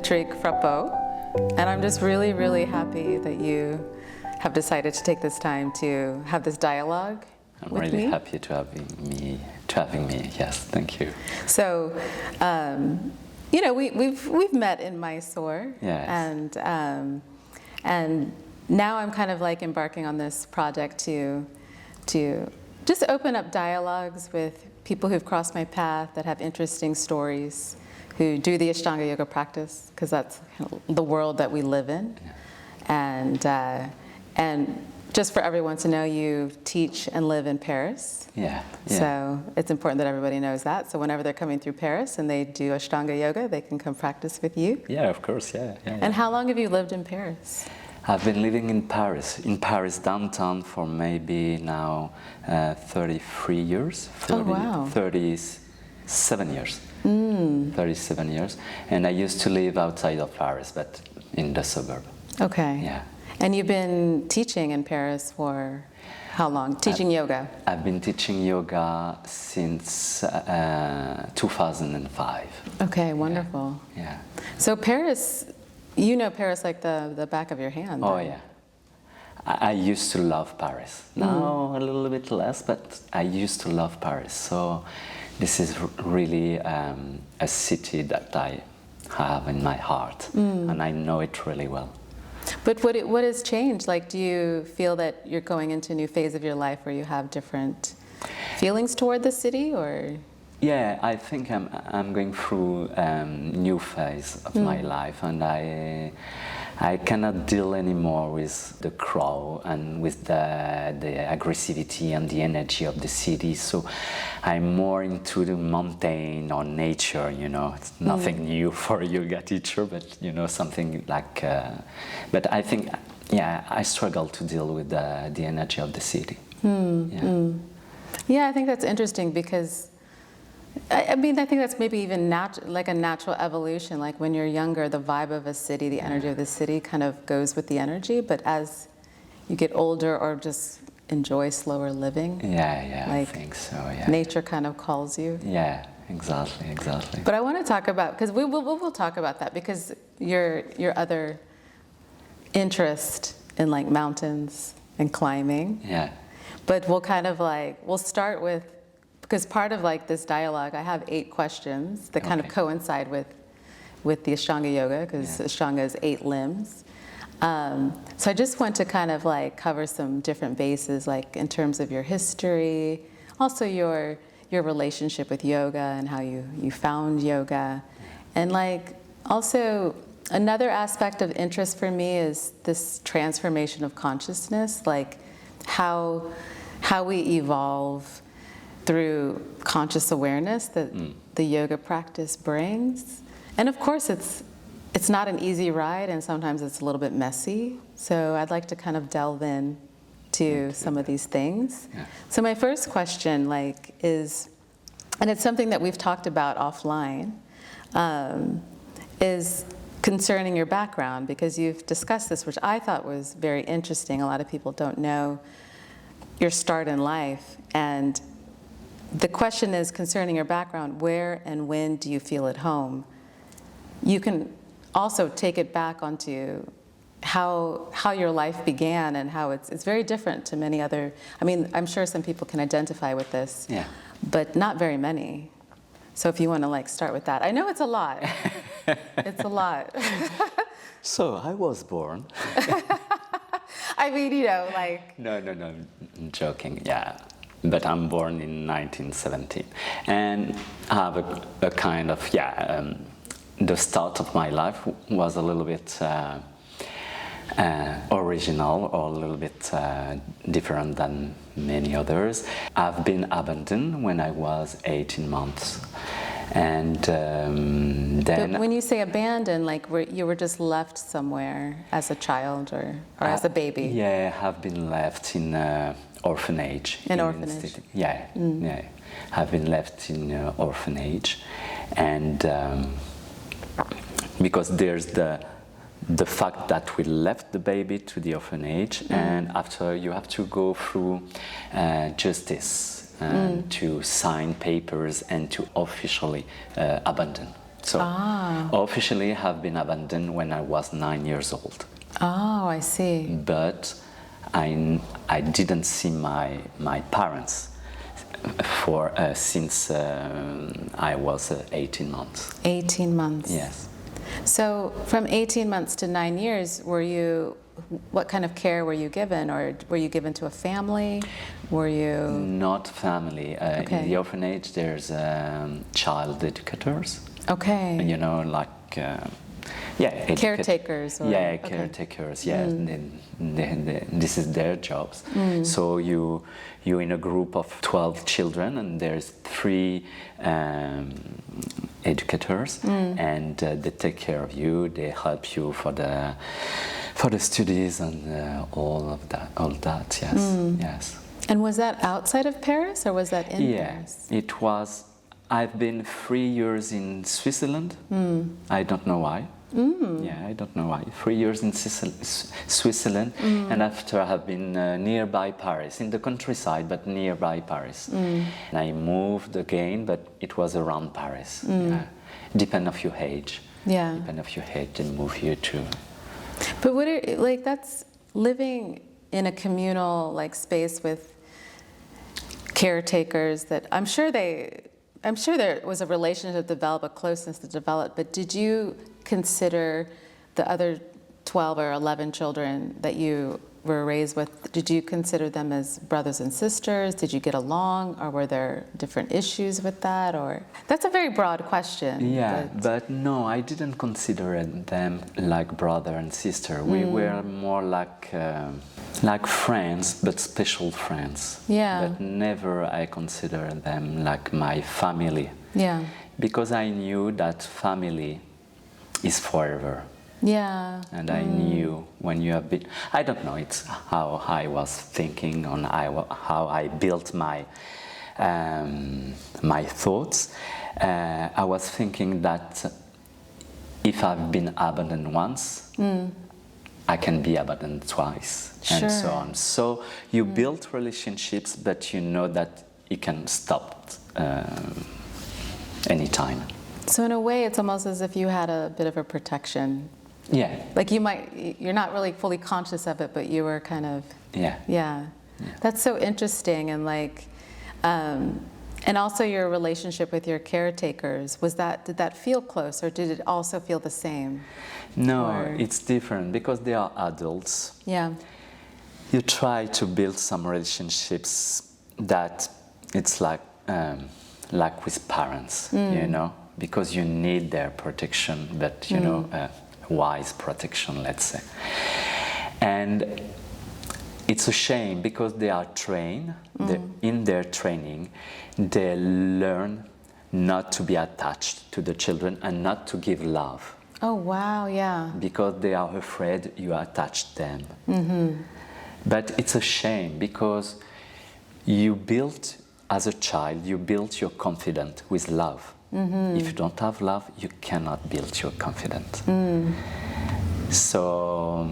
Patrick Frapeau, and I'm just really, really happy that you have decided to take this time to have this dialogue I'm with really me. happy to having me. Yes, thank you. So, you know, we've met in Mysore, Yes. and now I'm kind of like embarking on this project to just open up dialogues with people who've crossed my path that have interesting stories, who do the Ashtanga yoga practice, because that's the world that we live in. Yeah. And just for everyone to know, you teach and live in Paris. Yeah. So it's important that everybody knows that. So whenever they're coming through Paris and they do Ashtanga yoga, they can come practice with you. Yeah, of course, yeah. And how long have you lived in Paris? I've been living in Paris downtown for maybe now 33 years. 30, wow. 37 years. 37 years. And I used to live outside of Paris, but in the suburb. Okay. Yeah. And you've been teaching in Paris for how long? Teaching yoga? I've been teaching yoga since 2005. Okay, wonderful. Yeah. So Paris, you know Paris like the back of your hand. Oh, right? yeah. I used to love Paris. Now a little bit less, but I used to love Paris. So this is really a city that I have in my heart, and I know it really well. But what has changed? Like, do you feel that you're going into a new phase of your life where you have different feelings toward the city, or? Yeah, I think I'm going through a new phase of my life, and I cannot deal anymore with the crowd and with the aggressivity and the energy of the city. So I'm more into the mountain or nature. You know, it's nothing new for a yoga teacher, but you know, something like. But I think, yeah, I struggle to deal with the energy of the city. Yeah, I think that's interesting because. I mean, I think that's maybe even like a natural evolution. Like when you're younger, the vibe of a city, the energy of the city kind of goes with the energy. But as you get older or just enjoy slower living, yeah, like I think so. Yeah, nature kind of calls you. Yeah, exactly. But I want to talk about, because we'll talk about that, because your other interest in like mountains and climbing. Yeah. But we'll start with. Because part of like this dialogue, I have 8 questions that kind of coincide with the Ashtanga yoga, because Ashtanga is 8 limbs. So I just want to kind of like cover some different bases, like in terms of your history, also your relationship with yoga and how you found yoga. And like also another aspect of interest for me is this transformation of consciousness, like how we evolve through conscious awareness that the yoga practice brings. And of course it's not an easy ride, and sometimes it's a little bit messy. So I'd like to kind of delve in to some of these things. Yeah. So my first question is, and it's something that we've talked about offline, is concerning your background, because you've discussed this, which I thought was very interesting. A lot of people don't know your start in life. And the question is concerning your background, where and when do you feel at home? You can also take it back onto how your life began and how it's very different to many other, I mean, I'm sure some people can identify with this, but not very many. So if you want to like start with that. I know it's a lot. It's a lot. So I was born. I mean, you know, like. No, I'm joking, yeah. But I'm born in 1917, and I have a kind of, the start of my life was a little bit original, or a little bit different than many others. I've been abandoned when I was 18 months. And then... But when you say abandoned, like you were just left somewhere as a child or as a baby? Yeah, I have been left in orphanage. An orphanage? Yeah. I've been left in orphanage. And because there's the fact that we left the baby to the orphanage, and after you have to go through justice to sign papers and to officially abandon. So officially have been abandoned when I was 9 years old. Oh, I see. But I didn't see my parents since I was 18 months. 18 months. Yes. So from 18 months to 9 years, what kind of care were you given? Or were you given to a family? Were you... Not family. Okay. In the orphanage, there's child educators. Okay. You know, like... caretakers. Yeah, caretakers. Yeah, this is their jobs. So you're in a group of 12 children, and there's 3 educators, and they take care of you. They help you for the studies and all that. Yes, yes. And was that outside of Paris, or was that in Paris? Yeah, it was. I've been 3 years in Switzerland. I don't know why. Yeah, I don't know why. 3 years in Switzerland, and after I have been nearby Paris, in the countryside, but nearby Paris. And I moved again, but it was around Paris. Depend of your age. Yeah. Depend of your age, they move here too. But that's living in a communal space with caretakers that I'm sure there was a relationship developed, a closeness that developed, but did you consider the other 12 or 11 children that you were raised with, did you consider them as brothers and sisters? Did you get along, or were there different issues with that? Or that's a very broad question. Yeah, but no, I didn't consider them like brother and sister. We were more like friends, but special friends. Yeah. But never I considered them like my family. Yeah. Because I knew that family is forever. Yeah. And I knew when you have been, I don't know, it's how I was thinking on how I built my my thoughts. I was thinking that if I've been abandoned once, I can be abandoned twice, and so on. So you build relationships, but you know that it can stop anytime. So in a way, it's almost as if you had a bit of a protection. Yeah. Like you're not really fully conscious of it, but you were kind of. Yeah. Yeah. That's so interesting, and and also your relationship with your caretakers, did that feel close, or did it also feel the same? No, it's different because they are adults. Yeah. You try to build some relationships that it's like with parents, you know, because you need their protection, but you know, wise protection, let's say. And it's a shame because they are trained, in their training, they learn not to be attached to the children and not to give love. Oh, wow, yeah. Because they are afraid you attach them. But it's a shame because you built, as a child, you built your confidence with love. If you don't have love, you cannot build your confidence. So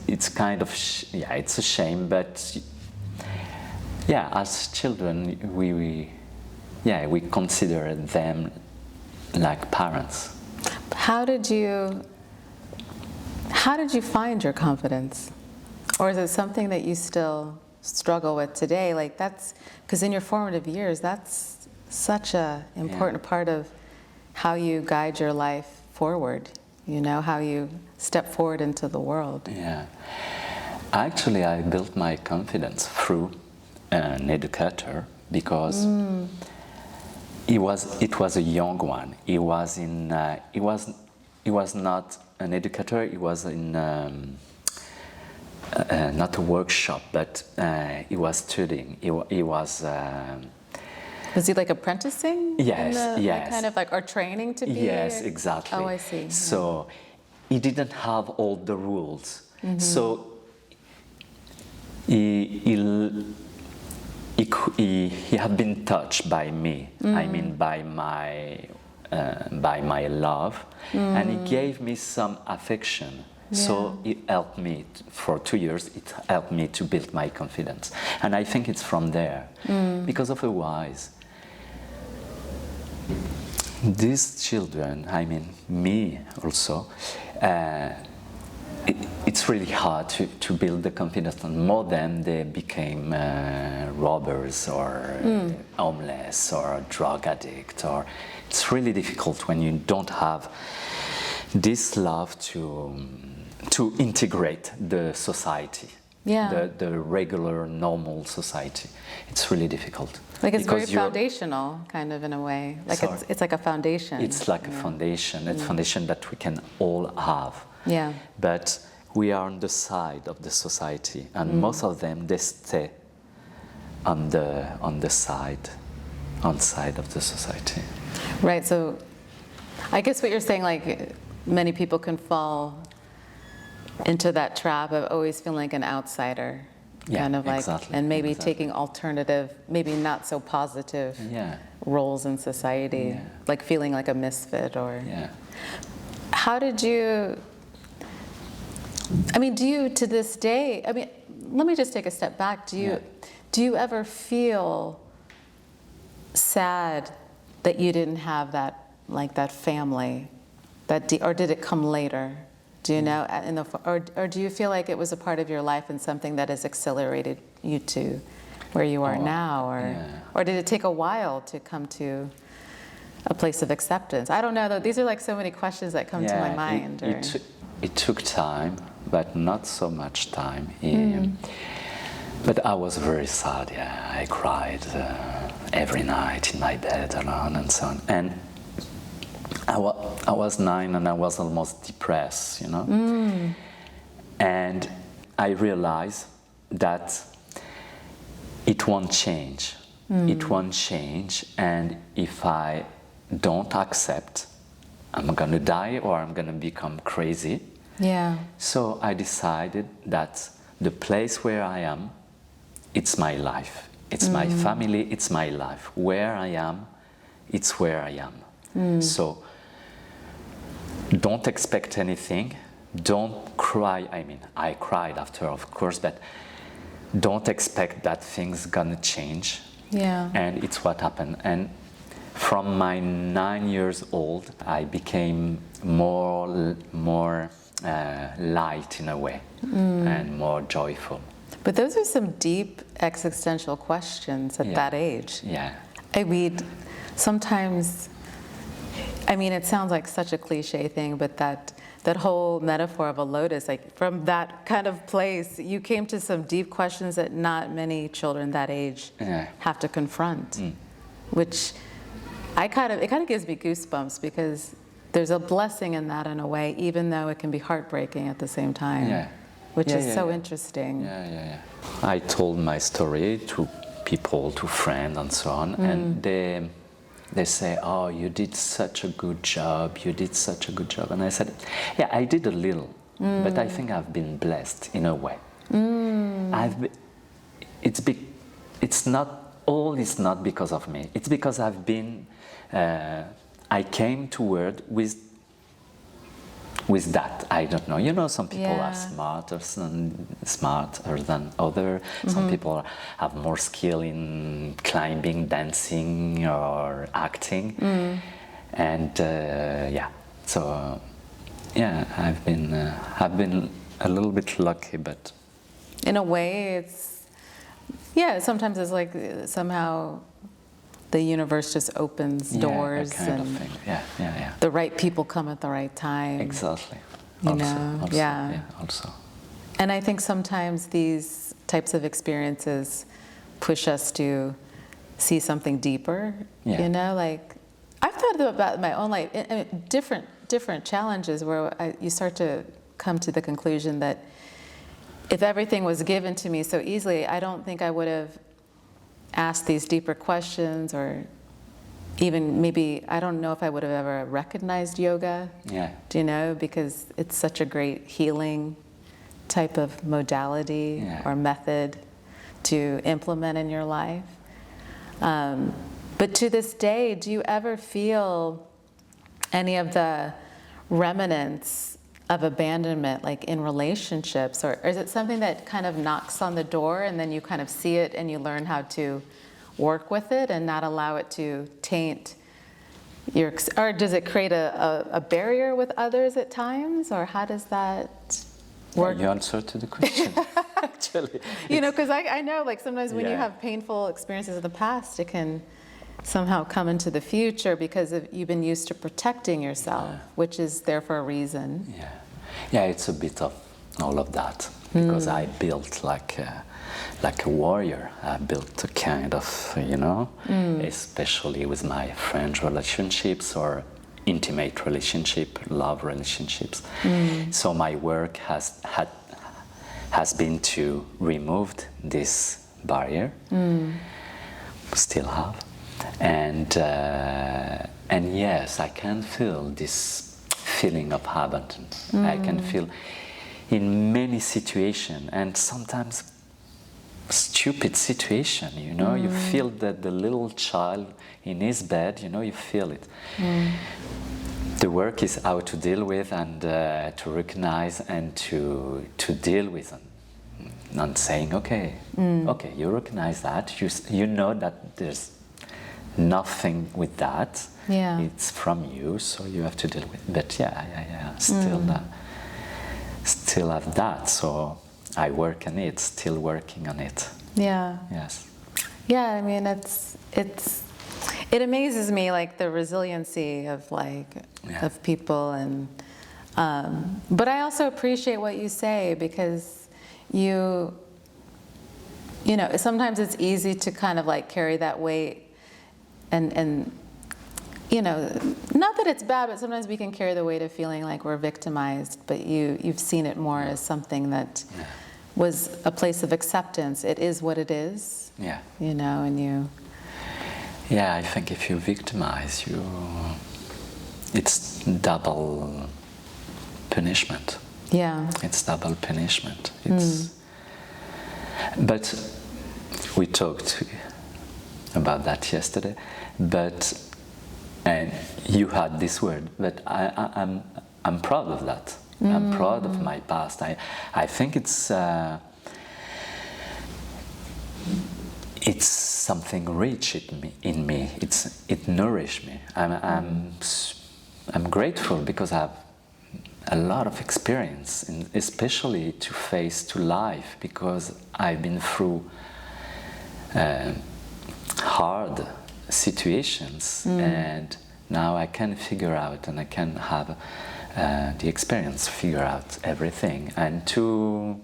it's kind of it's a shame, but yeah, as children we consider them like parents. How did you find your confidence, or is it something that you still struggle with today? Like that's because in your formative years, that's such a important part of how you guide your life forward, you know, how you step forward into the world. Yeah. Actually, I built my confidence through an educator because it was a young one. He was not an educator, he was in not a workshop, but he was studying. He was Was he like apprenticing? Yes, yes. Kind of or training to be? Yes, exactly. Oh, I see. So he didn't have all the rules. So he had been touched by me. I mean, by my love, and he gave me some affection. So it helped me for 2 years. It helped me to build my confidence, and I think it's from there, because otherwise, these children, I mean me also, it's really hard to build the confidence, and more than they became robbers or homeless or drug addict, or it's really difficult when you don't have this love to integrate the society, the regular normal society. It's really difficult. Like it's very foundational, kind of, in a way. Like it's like a foundation. It's like a foundation, a foundation that we can all have. Yeah. But we are on the side of the society, and most of them, they stay on the side of the society. Right. So, I guess what you're saying, like, many people can fall into that trap of always feeling like an outsider, kind of like, exactly, and maybe taking alternative, maybe not so positive roles in society, like feeling like a misfit, or. Yeah. How did you? I mean, do you, to this day, I mean, let me just take a step back. Do you ever feel sad that you didn't have that, like, that family, or did it come later? Do you know, or do you feel like it was a part of your life and something that has accelerated you to where you are now, or did it take a while to come to a place of acceptance? I don't know, though. These are like so many questions that come to my mind. It took time, but not so much time. But I was very sad. Yeah, I cried every night in my bed alone and so on. And I was 9 and I was almost depressed, you know. And I realized that it won't change. It won't change. And if I don't accept, I'm gonna die or I'm gonna become crazy. Yeah. So I decided that the place where I am, it's my life. It's my family, it's my life. Where I am, it's where I am. So don't expect anything. Don't cry. I mean, I cried after, of course, but don't expect that things gonna change. Yeah. And it's what happened. And from my 9 years old, I became more light in a way, and more joyful. But those are some deep existential questions at that age. Yeah. I mean, sometimes, I mean, it sounds like such a cliche thing, but that whole metaphor of a lotus, like from that kind of place, you came to some deep questions that not many children that age have to confront, which it kind of gives me goosebumps, because there's a blessing in that in a way, even though it can be heartbreaking at the same time, which is so interesting. I told my story to people, to friends and so on, and they say, oh, you did such a good job, you did such a good job. And I said, yeah, I did a little, but I think I've been blessed in a way. It's not because of me. It's because I've been, I came to world with that. I don't know. You know, some people are smarter than others. Some people have more skill in climbing, dancing, or acting. And so I've been a little bit lucky, but in a way, it's sometimes it's like somehow the universe just opens doors, kind of thing. The right people come at the right time. Exactly. Also. And I think sometimes these types of experiences push us to see something deeper. You know, like I've thought about my own life, different challenges where you start to come to the conclusion that if everything was given to me so easily, I don't think I would have asked these deeper questions, or even maybe, I don't know if I would have ever recognized yoga, do you know, because it's such a great healing type of modality or method to implement in your life. But to this day, do you ever feel any of the remnants of abandonment, like in relationships, or is it something that kind of knocks on the door and then you kind of see it and you learn how to work with it and not allow it to taint or does it create a barrier with others at times, or how does that work? You answered to the question, actually. You know, because I know, like, sometimes when you Yeah. have painful experiences in the past, it can somehow come into the future because you've been used to protecting yourself, which is there for a reason. Yeah, yeah, it's a bit of all of that, because I built like a warrior. I built a kind of, you know, especially with my friend relationships or intimate relationship, love relationships. So my work has been to remove this barrier, still have, and yes, I can feel this feeling of abandonment. I can feel in many situations, and sometimes stupid situation, you know, you feel that the little child in his bed, you know, you feel it. The work is how to deal with and to recognize and to deal with them. Not saying, okay, okay, you recognize that, you know that there's nothing with that. Yeah. It's from you, so you have to deal with it. But yeah, still have that, so I work on it, still working on it. Yeah. Yes. Yeah, I mean, it amazes me, like, the resiliency of, like, of people, and but I also appreciate what you say, because you know, sometimes it's easy to kind of like carry that weight, and you know, not that it's bad, but sometimes we can carry the weight of feeling like we're victimized, but you've seen it more as something that was a place of acceptance. It is what it is. Yeah. You know, and you. Yeah, I think if you victimize, it's double punishment. Yeah. It's double punishment. It's, but we talked about that yesterday. But and you had this word, but I'm proud of that. I'm proud of my past. I think it's something rich in me. It nourished me. I'm grateful because I have a lot of experience, especially to face to life, because I've been through hard situations, and now I can figure out, and I can have the experience, figure out everything, and to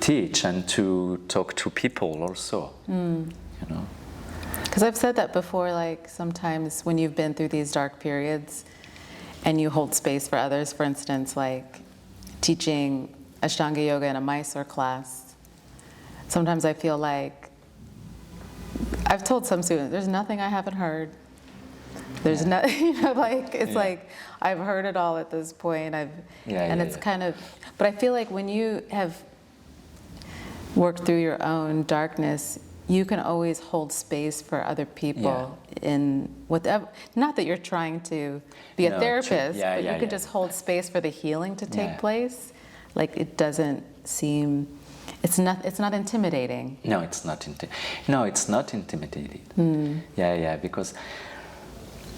teach and to talk to people also, you know. Because I've said that before, like, sometimes when you've been through these dark periods and you hold space for others, for instance, like teaching Ashtanga Yoga in a Mysore class, sometimes I feel like, I've told some students, there's nothing I haven't heard. There's no, you know, like, it's like, I've heard it all at this point. It's kind of, but I feel like when you have worked through your own darkness, you can always hold space for other people in whatever, not that you're trying to be a therapist, but you can just hold space for the healing to take place. Like, it doesn't seem, it's not intimidating. No, it's not intimidating. Because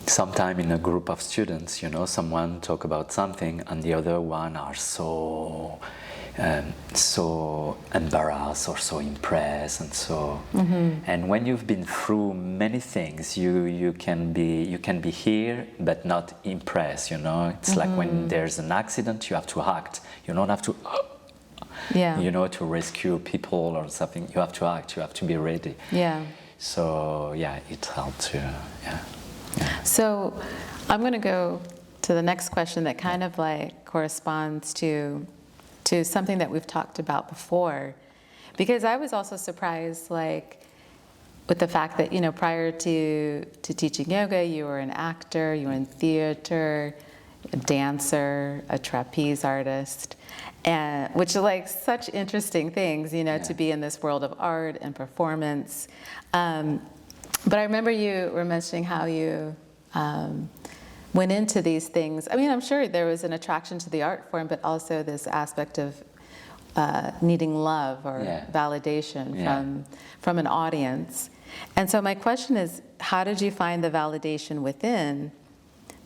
sometime in a group of students, you know, someone talk about something and the other one are so embarrassed or so impressed, and so and when you've been through many things, you can be here but not impressed, you know. It's like when there's an accident, you have to act. You don't have to you know, to rescue people or something. You have to act, you have to be ready. So it helped to So I'm going to go to the next question that kind of like corresponds to something that we've talked about before, because I was also surprised, like, with the fact that, you know, prior to teaching yoga, you were an actor, you were in theater, a dancer, a trapeze artist, and which are like such interesting things, you know, to be in this world of art and performance. But I remember you were mentioning how you went into these things. I mean, I'm sure there was an attraction to the art form, but also this aspect of needing love or validation from an audience. And so my question is, how did you find the validation within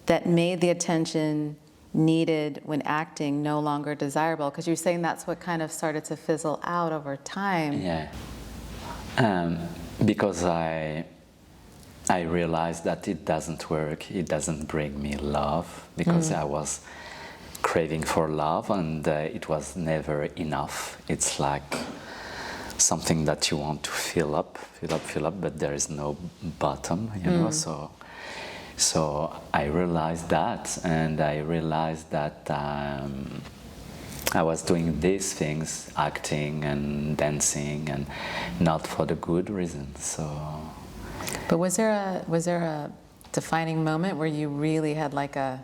that made the attention needed when acting no longer desirable? Because you're saying that's what kind of started to fizzle out over time. Because I realized that it doesn't work, it doesn't bring me love, because I was craving for love, and it was never enough. It's like something that you want to fill up, but there is no bottom, you know. So I realized that, and I realized that I was doing these things, acting and dancing, and not for the good reasons. So. But was there a defining moment where you really had like a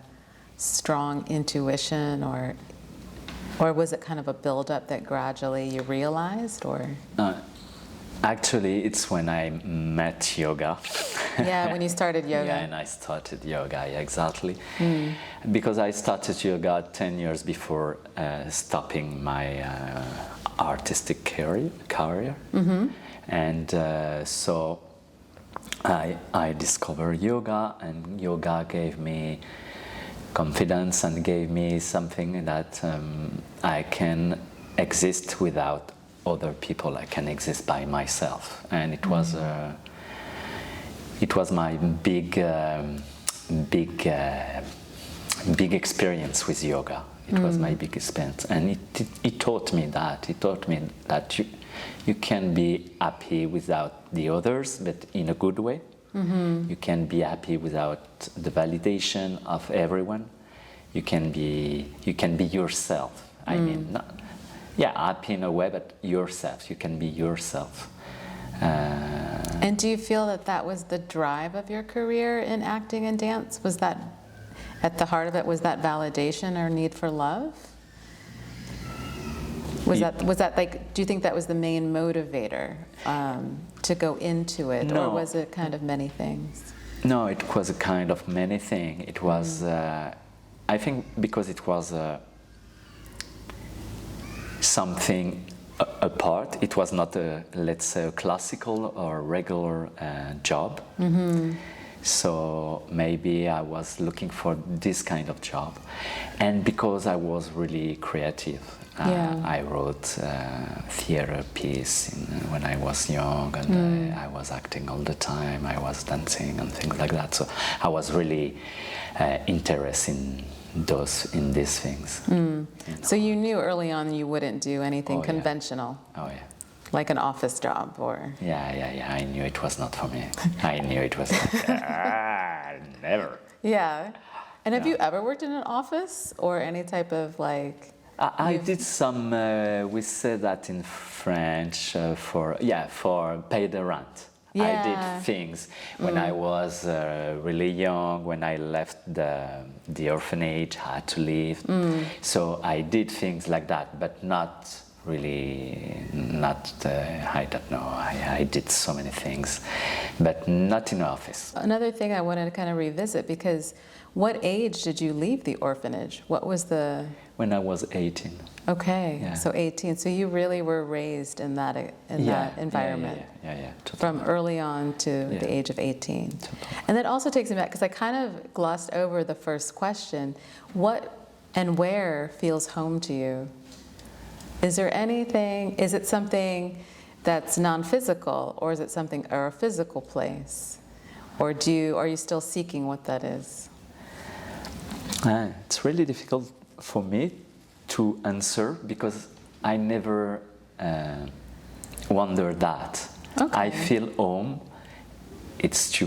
strong intuition, or was it kind of a build-up that gradually you realized, or? Actually, it's when I met yoga. Yeah, when you started yoga. Yeah, and I started yoga, exactly. Because I started yoga 10 years before stopping my artistic career. And so I discovered yoga, and yoga gave me confidence and gave me something that I can exist without other people. I can exist by myself, and it was my big experience with yoga. It was my big experience, and it taught me that. It taught me that you can be happy without the others, but in a good way. You can be happy without the validation of everyone. You can be yourself. I mean, happy in a way, but yourself. You can be yourself. And do you feel that was the drive of your career in acting and dance? Was that at the heart of it? Was that validation or need for love? Was that like? Do you think that was the main motivator to go into it, or was it kind of many things? No, it was a kind of many things. It was, I think, because it was something apart. It was not let's say, a classical or regular job. So maybe I was looking for this kind of job, and because I was really creative. I wrote theater piece when I was young, and I was acting all the time. I was dancing and things like that. So I was really interested in these things. You know? So you knew early on you wouldn't do anything conventional. Oh yeah. Like an office job, or? Yeah. I knew it was not for me. I knew it was never. Yeah. And have you ever worked in an office or any type of like? I did some. We say that in French for pay the rent. I did things when I was really young. When I left the orphanage, I had to leave. So I did things like that, but not really. I don't know. I did so many things, but not in office. Another thing I wanted to kind of revisit, because what age did you leave the orphanage? What was the? When I was 18. Okay, Yeah. so 18. So you really were raised in that environment. Yeah. Totally. From early on to the age of 18. Totally. And that also takes me back, because I kind of glossed over the first question. What and where feels home to you? Is it something that's non-physical, or is it something, or a physical place? Or are you still seeking what that is? It's really difficult for me to answer, because I never wonder that. Okay. I feel home. It's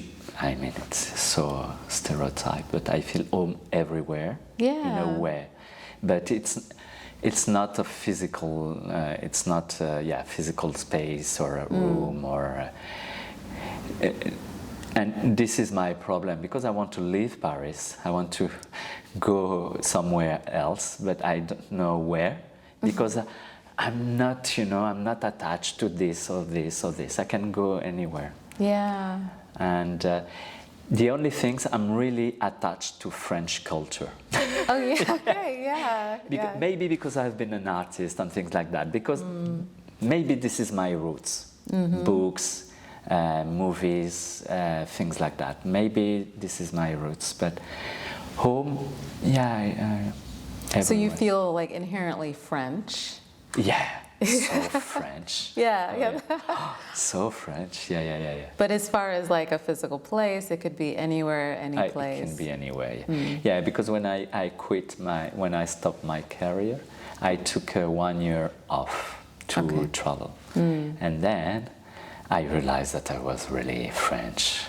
so stereotype, but I feel home everywhere in a way. But it's not a physical. It's not physical space or a room or. And this is my problem, because I want to leave Paris. I want to go somewhere else, but I don't know where, because I'm not attached to this or this or this. I can go anywhere. Yeah. And The only things I'm really attached to French culture. Oh yeah, okay, yeah. Maybe because I've been an artist and things like that. Because maybe this is my roots. Books, movies, things like that. Maybe this is my roots. But home, yeah. So you feel like inherently French? Yeah. So French. Yeah. So French. Yeah. But as far as like a physical place, it could be anywhere, any place. It can be anywhere. Yeah, because when when I stopped my career, I took 1 year off to travel, and then I realized that I was really French.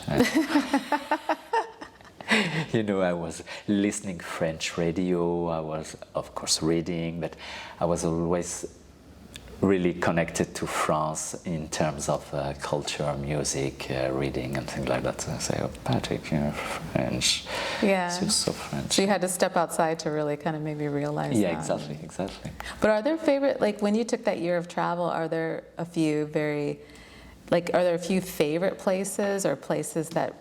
You know, I was listening French radio. I was, of course, reading, but I was always really connected to France in terms of culture, music, reading, and things like that. So I say, oh, Patrick, you're French. Yeah. You're so French. So you had to step outside to really kind of maybe realize that. Yeah, exactly. But are there favorite, like when you took that year of travel, are there a few favorite places or places that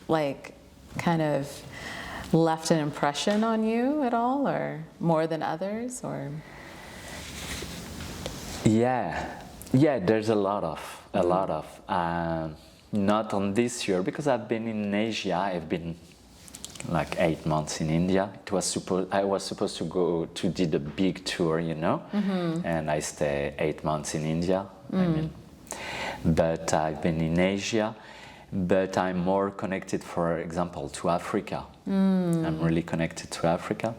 like kind of left an impression on you at all, or more than others, or? Yeah, there's a lot of. Not on this year because I've been in Asia. I've been like 8 months in India. I was supposed to go to do the big tour, you know, and I stay 8 months in India. I mean, but I've been in Asia. But I'm more connected, for example, to Africa. I'm really connected to Africa.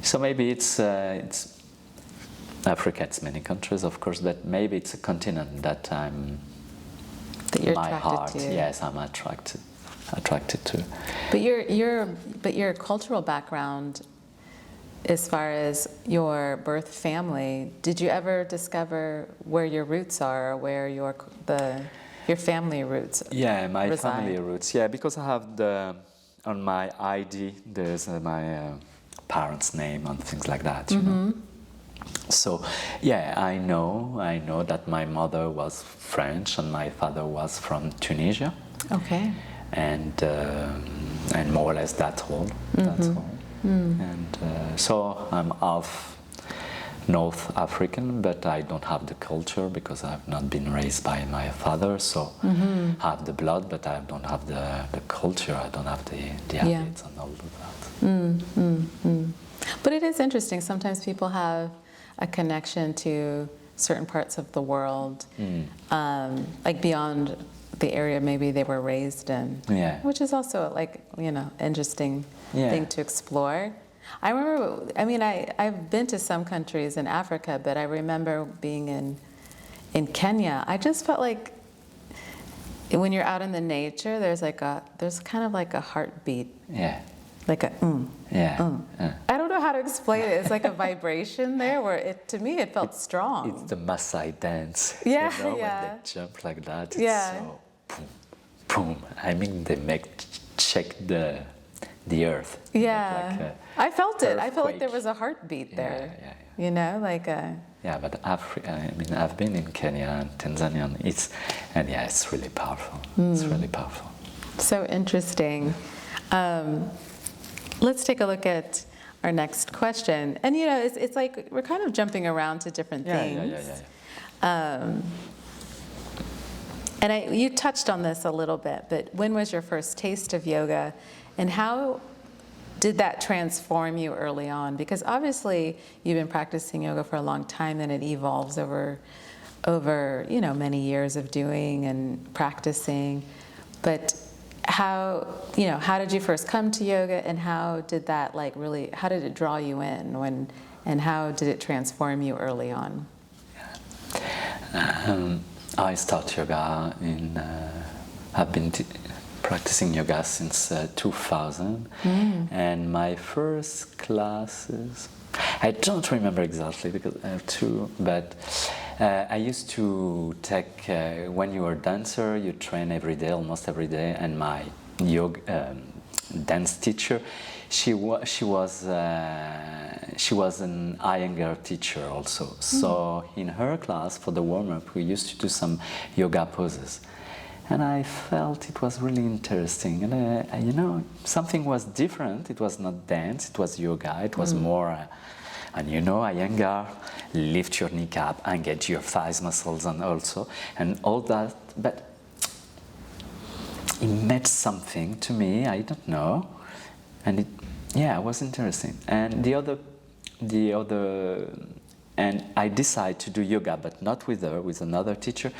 So maybe it's Africa. It's many countries, of course, but maybe it's a continent that you're my attracted heart. to. Yes, I'm attracted to. But your cultural background, as far as your birth family, did you ever discover where your roots are, or where your family roots? Yeah, my reside? family roots. Yeah, because I have on my ID there's my parents' name and things like that. You know. So yeah, I know that my mother was French and my father was from Tunisia. Okay. And more or less that's all. That's all. And so I'm half North African, but I don't have the culture because I've not been raised by my father. So I have the blood, but I don't have the culture. I don't have the habits and all of that. But it is interesting. Sometimes people have a connection to certain parts of the world, like beyond the area maybe they were raised in, which is also like, interesting thing to explore. I remember, I've been to some countries in Africa, but I remember being in Kenya. I just felt like when you're out in the nature, there's kind of like a heartbeat. Yeah. Like a I don't know how to explain it. It's like a vibration there where to me it felt strong. It's the Maasai dance. Yeah, when they jump like that. It's so boom, boom. I mean, they shake the earth. Yeah, I felt it. I felt like there was a heartbeat there. Yeah. You know, like a. Yeah, but I've been in Kenya and Tanzania, and it's really powerful. It's really powerful. So interesting. Let's take a look at our next question. And it's like we're kind of jumping around to different things. And you touched on this a little bit, but when was your first taste of yoga, and how did that transform you early on? Because obviously you've been practicing yoga for a long time, and it evolves over many years of doing and practicing. But how did you first come to yoga, and how did that how did it draw you in and how did it transform you early on? I started yoga I've been practicing yoga since 2000, and my first classes, I don't remember exactly because I have two, but I used to take, when you are a dancer, you train every day, almost every day, and my yoga dance teacher, she was an Iyengar teacher also. So in her class, for the warm-up, we used to do some yoga poses. And I felt it was really interesting. And, you know, something was different. It was not dance, it was yoga. It was more, and you know, Iyengar, lift your kneecap, engage your thighs muscles and also, and all that. But it meant something to me, I don't know. And it, yeah, it was interesting. And and I decided to do yoga, but not with her, with another teacher,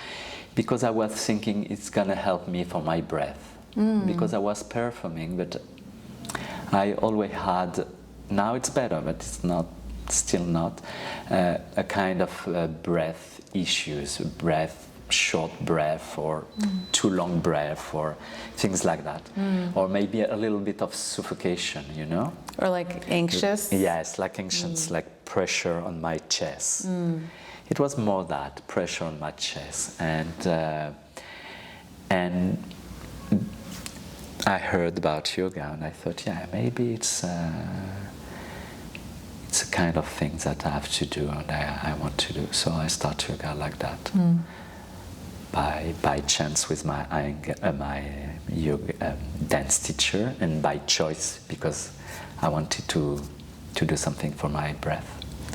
because I was thinking it's gonna help me for my breath. Because I was performing, but I always had, now it's better, but it's not, still not, a kind of breath issues, short breath or too long breath or things like that. Or maybe a little bit of suffocation, you know? Or like anxious? Yes, like anxious, like pressure on my chest. It was more that, pressure on my chest. And I heard about yoga and I thought, yeah, maybe it's a kind of thing that I have to do and I want to do. So I start yoga like that. By chance with my yoga dance teacher, and by choice because I wanted to do something for my breath.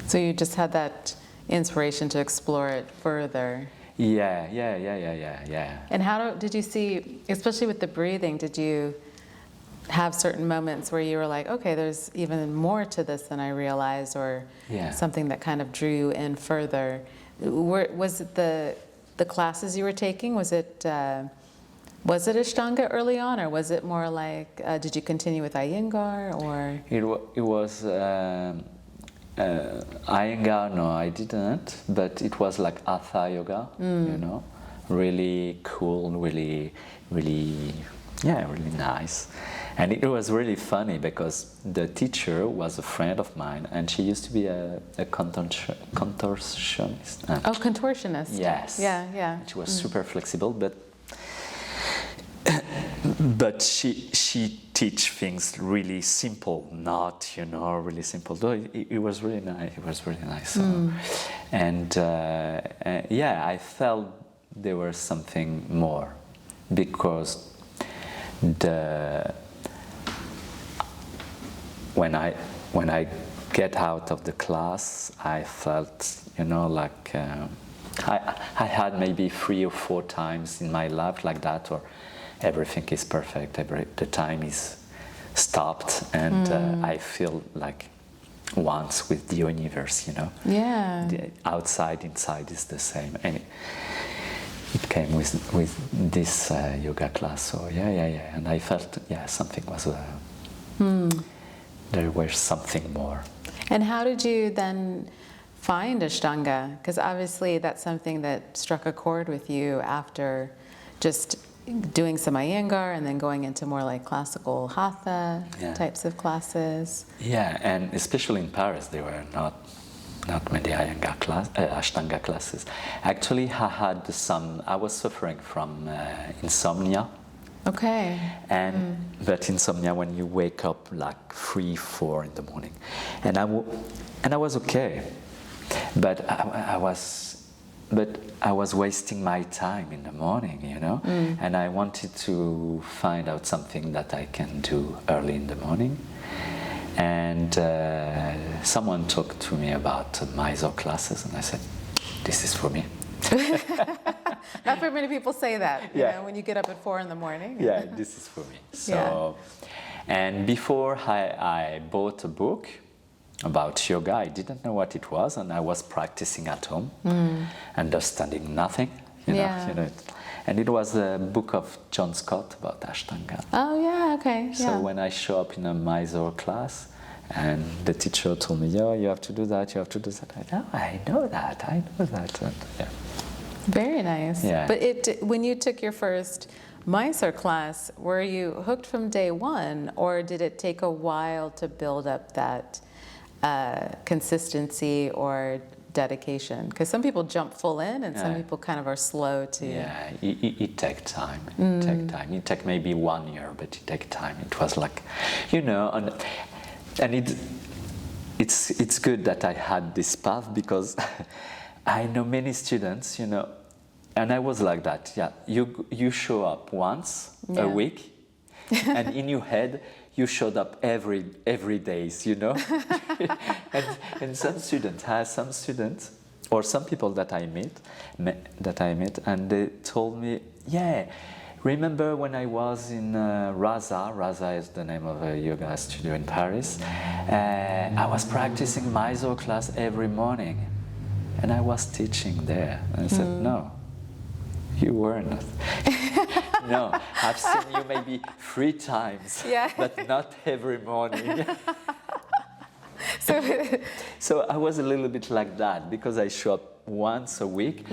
So you just had that inspiration to explore it further. Yeah. And how did you see, especially with the breathing, did you have certain moments where you were like, okay, there's even more to this than I realized, or something that kind of drew you in further? Was it the classes you were taking, was it Ashtanga early on, or was it more like, did you continue with Iyengar, or? It was Iyengar, no, I didn't, but it was like Hatha yoga, you know, really cool, really nice. And it was really funny because the teacher was a friend of mine, and she used to be a contortionist. Oh, contortionist. Yes. Yeah. She was super flexible, but she teach things really simple, not, you know, really simple. Though it was really nice. It was really nice. So, and yeah, I felt there was something more because when I get out of the class, I felt, you know, like I had maybe 3 or 4 times in my life like that, or everything is perfect, the time is stopped, and I feel like once with the universe, you know. Yeah. The outside, inside is the same, and it came with this yoga class. So yeah, and I felt something was. There was something more. And how did you then find Ashtanga? Because obviously that's something that struck a chord with you after just doing some Iyengar and then going into more like classical Hatha types of classes. Yeah, and especially in Paris, there were not many Ashtanga classes. Actually, I was suffering from insomnia. Okay. And but insomnia when you wake up like 3, 4 in the morning, and I was okay, but I was wasting my time in the morning, you know, and I wanted to find out something that I can do early in the morning, and someone talked to me about Mysore classes, and I said, this is for me. Not very many people say that, you know, when you get up at 4 in the morning. Yeah, this is for me. So, and before I bought a book about yoga, I didn't know what it was, and I was practicing at home, understanding nothing, you know. And it was a book of John Scott about Ashtanga. Oh yeah, okay. So when I show up in a Mysore class, and the teacher told me, "Yeah, you have to do that. You have to do that." I know that. And, yeah. Very nice. Yeah. But when you took your first Mysore class, were you hooked from day one, or did it take a while to build up that consistency or dedication? Because some people jump full in, and some people kind of are slow to. Yeah, it takes time. It takes time. It takes maybe 1 year, but it takes time. It was like, you know, and it's good that I had this path, because I know many students, you know, And I was like that, yeah. You show up once a week, and in your head, you showed up every days, you know? and some students, or some people that I met, and they told me, yeah, remember when I was in Raza is the name of a yoga studio in Paris, I was practicing Mysore class every morning, and I was teaching there. And I said, no, you weren't. No, I've seen you maybe 3 times, but not every morning. So I was a little bit like that, because I show up once a week.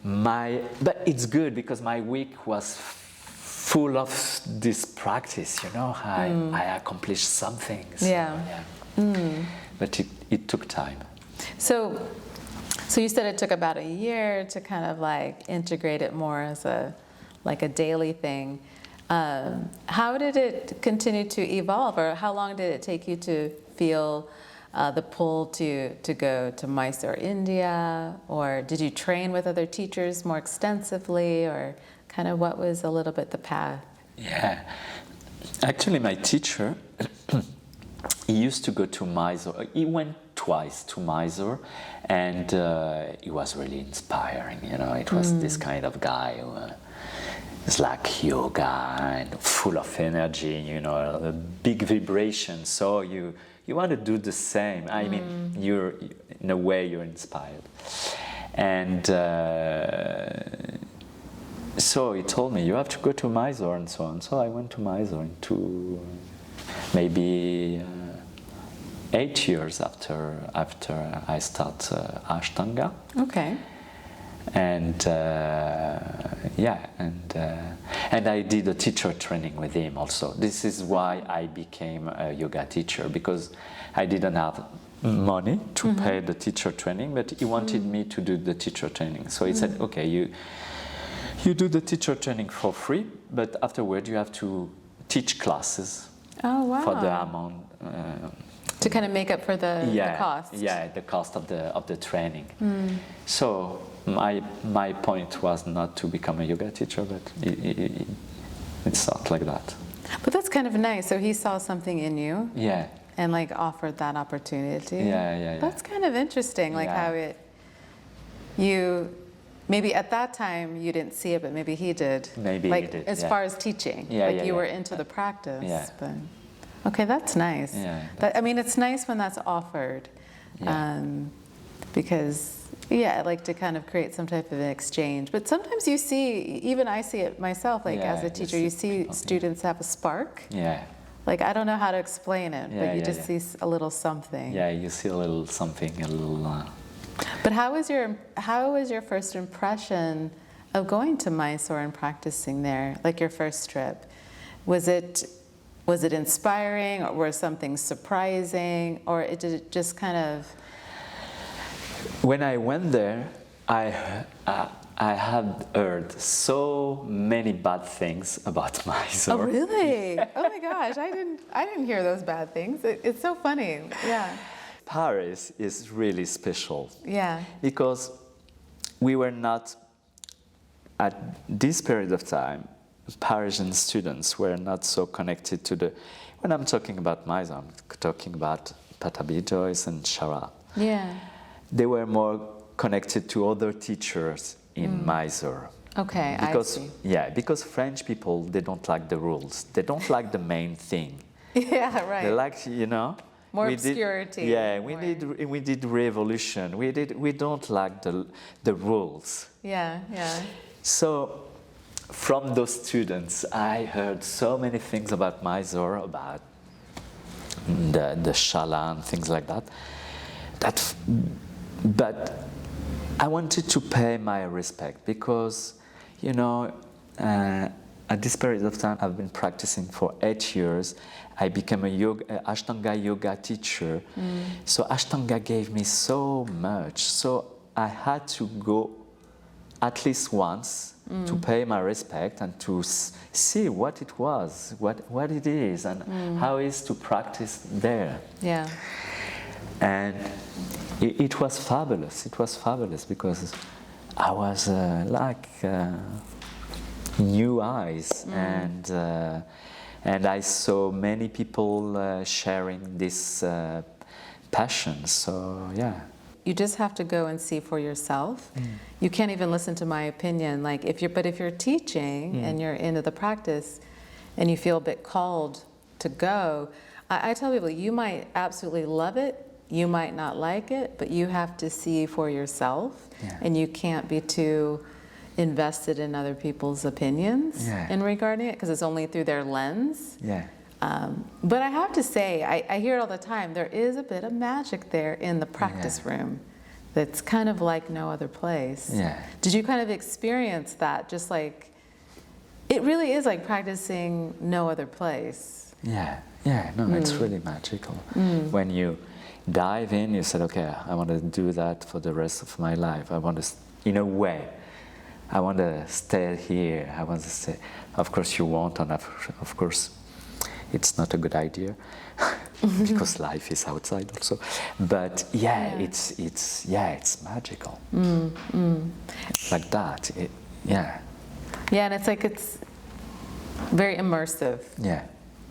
But it's good, because my week was full of this practice, you know. I accomplished some things. But it took time. So you said it took about a year to kind of like integrate it more as a daily thing. How did it continue to evolve, or how long did it take you to feel the pull to go to Mysore, India, or did you train with other teachers more extensively, or kind of what was a little bit the path? Yeah, actually my teacher, he used to go to Mysore. He went twice to Mysore, and it was really inspiring, you know. It was this kind of guy who it's like yoga and full of energy, you know, a big vibration. So you want to do the same. I mean, you're in a way you're inspired. And so he told me, you have to go to Mysore and so on. So I went to Mysore into maybe 8 years after I start Ashtanga. Okay. And and I did a teacher training with him also. This is why I became a yoga teacher, because I didn't have money to pay the teacher training, but he wanted me to do the teacher training. So he said, okay, you do the teacher training for free, but afterward you have to teach classes. Oh, wow. For the amount. To kind of make up for the cost. Yeah, the cost of the training. So my point was not to become a yoga teacher, but it's not like that. But that's kind of nice. So he saw something in you. Yeah. And like offered that opportunity. Yeah. That's kind of interesting, like how maybe at that time you didn't see it, but maybe he did. Maybe like, he did. as far as teaching, you were into the practice. Yeah. But okay, that's nice. Yeah. I mean, it's nice when that's offered, because I like to kind of create some type of an exchange. But sometimes you see, even I see it myself, like as a teacher, you see students have a spark. Yeah. Like, I don't know how to explain it, but you just see a little something. Yeah, you see a little something, a little... But how was your first impression of going to Mysore and practicing there, like your first trip? Was it inspiring, or was something surprising, or did it just kind of... When I went there, I had heard so many bad things about Mysore. Oh, really? Oh my gosh, I didn't hear those bad things. It's so funny. Yeah. Paris is really special. Yeah. Because we were not, at this period of time, Parisian students were not so connected to the... When I'm talking about Mysore, I'm talking about Pattabhi Joyce and Shara. Yeah. They were more connected to other teachers in Mysore. Okay, because, I see. Yeah, because French people, they don't like the rules. They don't like the main thing. Yeah, right. They like, you know... More obscurity. We did revolution. We don't like the rules. Yeah. So, from those students, I heard so many things about Mysore, about the Shala and things like that. But I wanted to pay my respect, because, you know, at this period of time, I've been practicing for 8 years. I became a Ashtanga yoga teacher. So Ashtanga gave me so much. So I had to go at least once to pay my respect and to see what it was, what it is, and how it is to practice there. Yeah. And it was fabulous. It was fabulous, because I was new eyes, and I saw many people sharing this passion. So yeah. You just have to go and see for yourself. You can't even listen to my opinion. Like if you're teaching and you're into the practice, and you feel a bit called to go, I tell people you might absolutely love it. You might not like it, but you have to see for yourself, and you can't be too invested in other people's opinions in regarding it, because it's only through their lens. But I have to say, I hear it all the time, there is a bit of magic there in the practice room that's kind of like no other place. Did you kind of experience that, just like, it really is like practicing no other place? No, it's really magical. When you dive in, you said, okay, I want to do that for the rest of my life. I want to, in a way, I want to stay here. I want to stay. Of course you won't, and of course it's not a good idea because life is outside also. But it's magical. Like that. And it's like it's very immersive.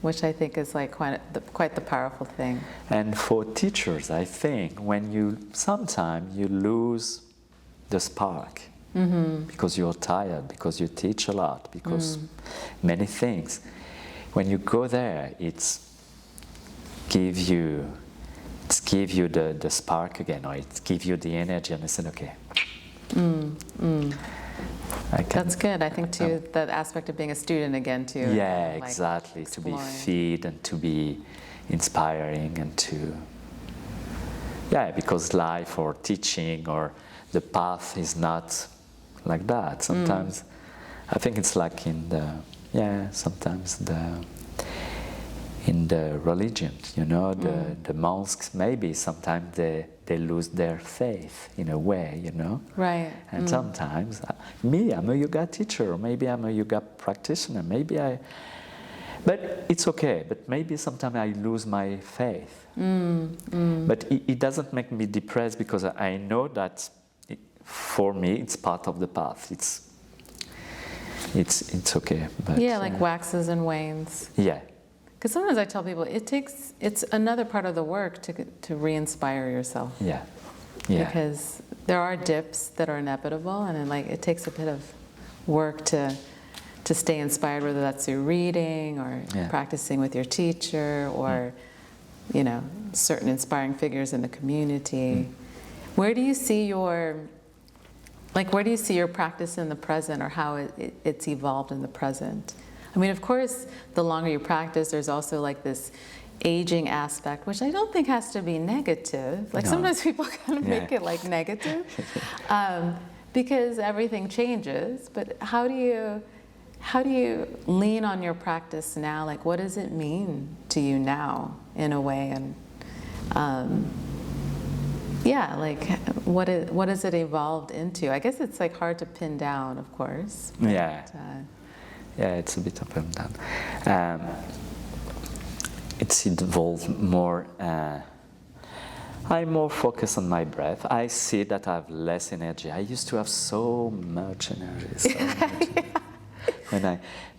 Which I think is like quite the powerful thing. And for teachers, I think when sometimes you lose the spark because you're tired, because you teach a lot, because many things. When you go there, it's give you the spark again, or it gives you the energy, and I said, okay. That's good. I think too, that aspect of being a student again too. Like exactly. Exploring. To be fed and to be inspiring and to, because life or teaching or the path is not like that. Sometimes I think it's like in the religion, the monks, maybe sometimes they lose their faith in a way, Right. And sometimes, I'm a yoga teacher, or maybe I'm a yoga practitioner, but it's okay, but maybe sometimes I lose my faith. But it doesn't make me depressed, because I know that for me it's part of the path. It's okay. But, like waxes and wanes. Because sometimes I tell people it's another part of the work to re-inspire yourself. Because there are dips that are inevitable, and it takes a bit of work to stay inspired, whether that's through reading or practicing with your teacher, or certain inspiring figures in the community. Where do you see your practice in the present, or how it's evolved in the present? I mean, of course, the longer you practice, there's also this aging aspect, which I don't think has to be negative. Sometimes people kind of make it negative, because everything changes. But how do you lean on your practice now? What does it mean to you now, in a way? And what has it evolved into? I guess it's hard to pin down, of course. But, it's a bit up and down. It's evolved more. I'm more focused on my breath. I see that I have less energy. I used to have so much energy.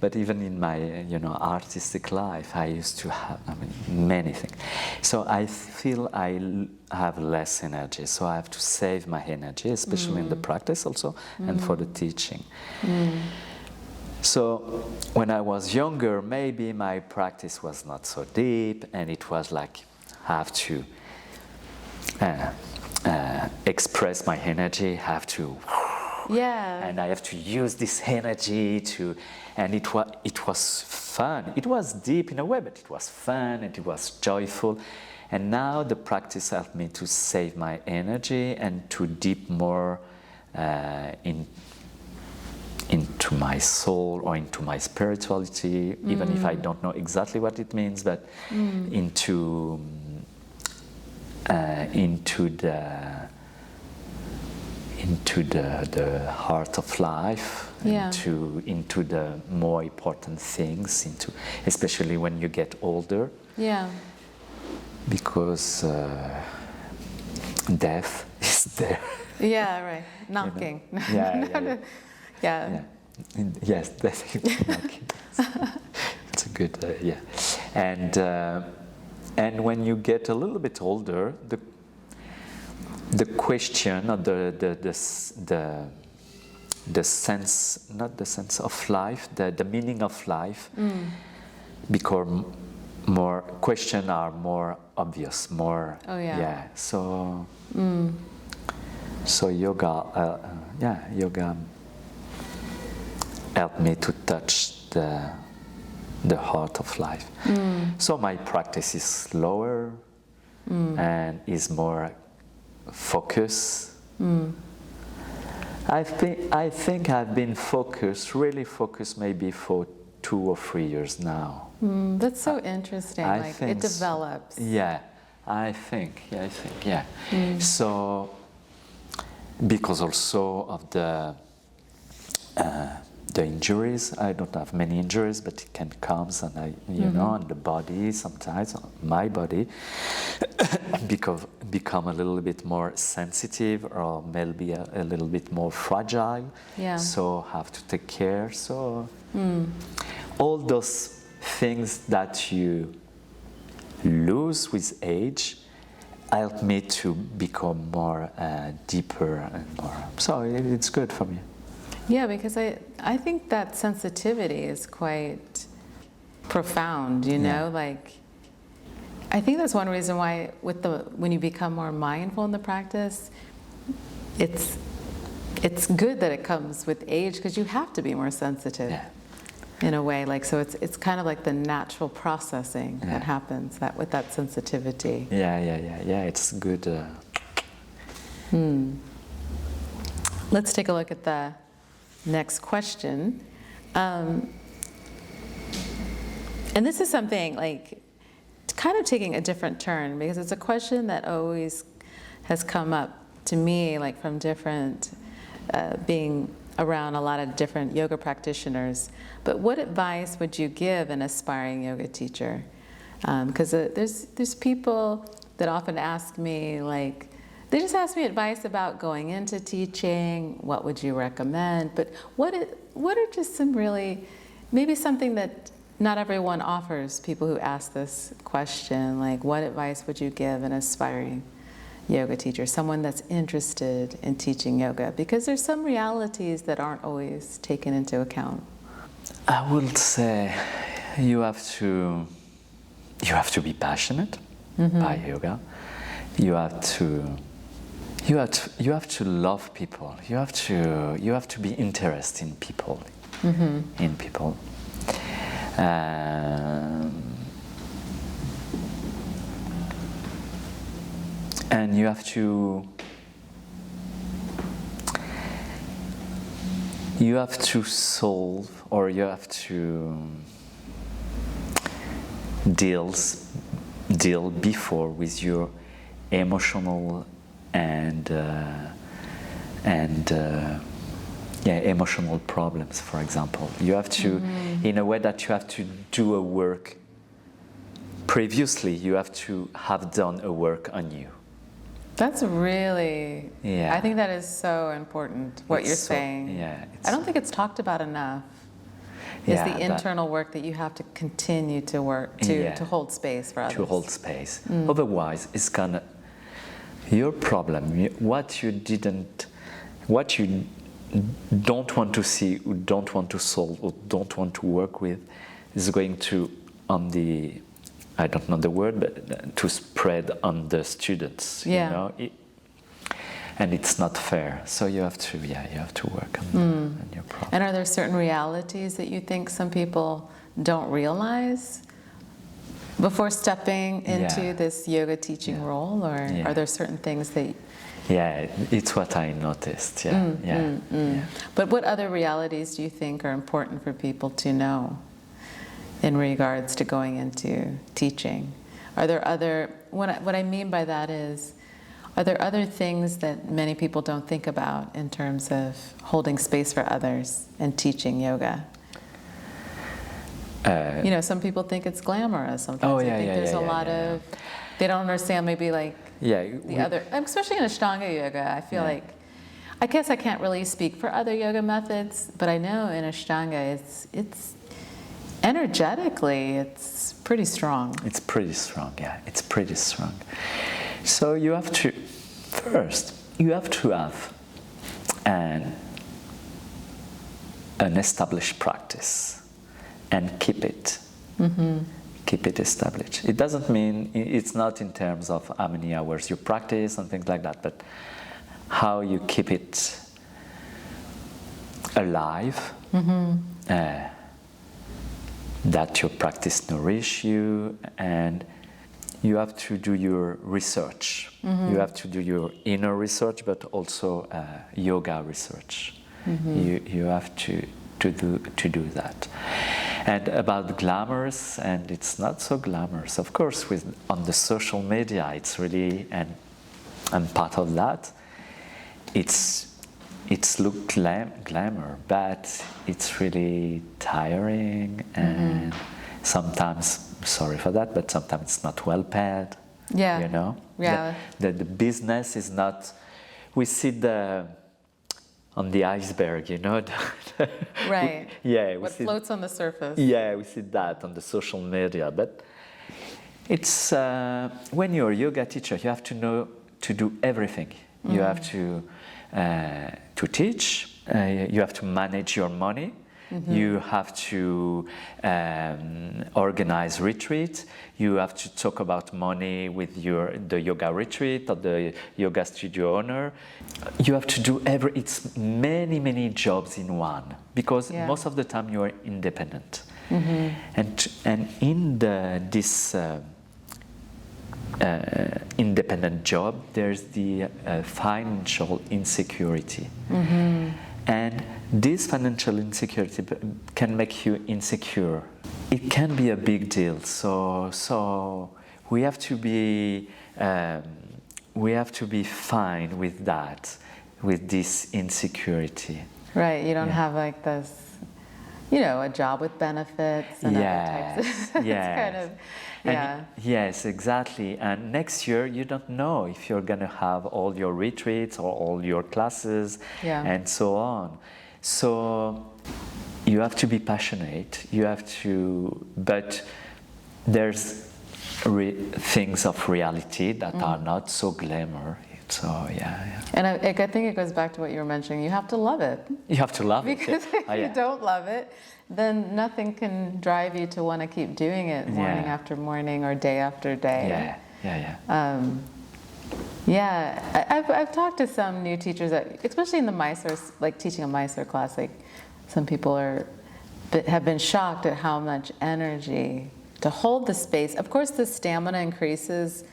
But even in my artistic life, I used to have many things. So I feel I have less energy. So I have to save my energy, especially in the practice also, and for the teaching. So when I was younger, maybe my practice was not so deep, and it was I have to express my energy, have to, and I have to use this energy to, and it was fun. It was deep in a way, but it was fun and it was joyful. And now the practice helped me to save my energy and to deep more into my soul or into my spirituality, even if I don't know exactly what it means, but into the heart of life, into the more important things, especially when you get older. Because death is there. Yeah, right. Knocking. You know? Yeah. Yeah. Yes, definitely knocking. It's a good, yeah. And when you get a little bit older, the question or the sense, not the sense of life, the meaning of life, become more, questions are more obvious, more, so yoga, yoga helped me to touch the heart of life. So my practice is slower and is more focused. I think I've been really focused maybe for 2 or 3 years now. That's so interesting. Like it develops. Yeah, I think. So, because also of the injuries, I don't have many injuries, but it can come, and you know, and the body sometimes, my body, become a little bit more sensitive or maybe a little bit more fragile. Yeah. So have to take care. So all those things that you lose with age help me to become more deeper and more. So it's good for me. Yeah, because I think that sensitivity is quite profound, you know, like I think that's one reason why when you become more mindful in the practice, it's good that it comes with age, because you have to be more sensitive in a way, like, so it's kind of like the natural processing that happens with that sensitivity. Yeah, it's good. Let's take a look at the next question. And this is something like kind of taking a different turn, because it's a question that always has come up to me, like from different, being around a lot of different yoga practitioners. But what advice would you give an aspiring yoga teacher? Because there's people that often ask me, like, they just ask me advice about going into teaching. What would you recommend? But what are just some really, maybe something that not everyone offers people who ask this question, like what advice would you give an aspiring yoga teacher, someone that's interested in teaching yoga? Because there's some realities that aren't always taken into account. I would say you have to be passionate by yoga. You have to love people. You have to be interested in people. And you have to solve, or you have to deal before with your emotional and emotional problems, for example. You have to, in a way that you have to do a work. Previously, you have to have done a work on you. That's really, I think that is so important, what you're saying. I don't think it's talked about enough. Is the internal work that you have to continue to work, to hold space for others. To hold space. Otherwise, it's gonna, your problem, what you don't want to see, or don't want to solve, or don't want to work with, is going to, I don't know the word, but to spread on the students, you know, and it's not fair. So you have to work on your problem. And are there certain realities that you think some people don't realize before stepping into this yoga teaching role, or are there certain things that? Yeah, it's what I noticed. But what other realities do you think are important for people to know in regards to going into teaching? Are there other, what I mean by that is, are there other things that many people don't think about in terms of holding space for others and teaching yoga? You know, some people think it's glamorous. Sometimes they think there's a lot of, they don't understand maybe like the other, especially in Ashtanga yoga, I feel like I guess I can't really speak for other yoga methods, but I know in Ashtanga, it's energetically, it's pretty strong. It's pretty strong, yeah. It's pretty strong. So you have to, first, you have to have an established practice and keep it. Keep it established. It doesn't mean, it's not in terms of how many hours you practice and things like that, but how you keep it alive, that your practice nourish you, and you have to do your research. You have to do your inner research, but also yoga research. You have to do that. And about glamorous, and it's not so glamorous. Of course, on the social media, it's really, and part of that, it's look glamour, but it's really tiring, and sometimes, sorry for that, but sometimes it's not well paid. Yeah. You know? Yeah. The business is not, we see on the iceberg, you know? Right. Yeah. What floats on the surface. Yeah, we see that on the social media, but it's, when you're a yoga teacher, you have to know to do everything. You have to teach, you have to manage your money, you have to organize retreat, you have to talk about money with the yoga retreat or the yoga studio owner. You have to do it's many jobs in one, because most of the time you are independent. And in this independent job, there's the financial insecurity. And this financial insecurity can make you insecure. It can be a big deal. So we have to be fine with that, with this insecurity. Right. You don't have like this, a job with benefits and other types. It's kind of. Yeah. Yes, exactly. And next year, you don't know if you're going to have all your retreats or all your classes and so on. So you have to be passionate. But there's things of reality that are not so glamour. So, yeah. And I think it goes back to what you were mentioning. You have to love it. You have to love because it. Because if you don't love it, then nothing can drive you to want to keep doing it morning after morning or day after day. I've talked to some new teachers that, especially in the Mysore, like teaching a Mysore class, like some people have been shocked at how much energy to hold the space. Of course, the stamina increases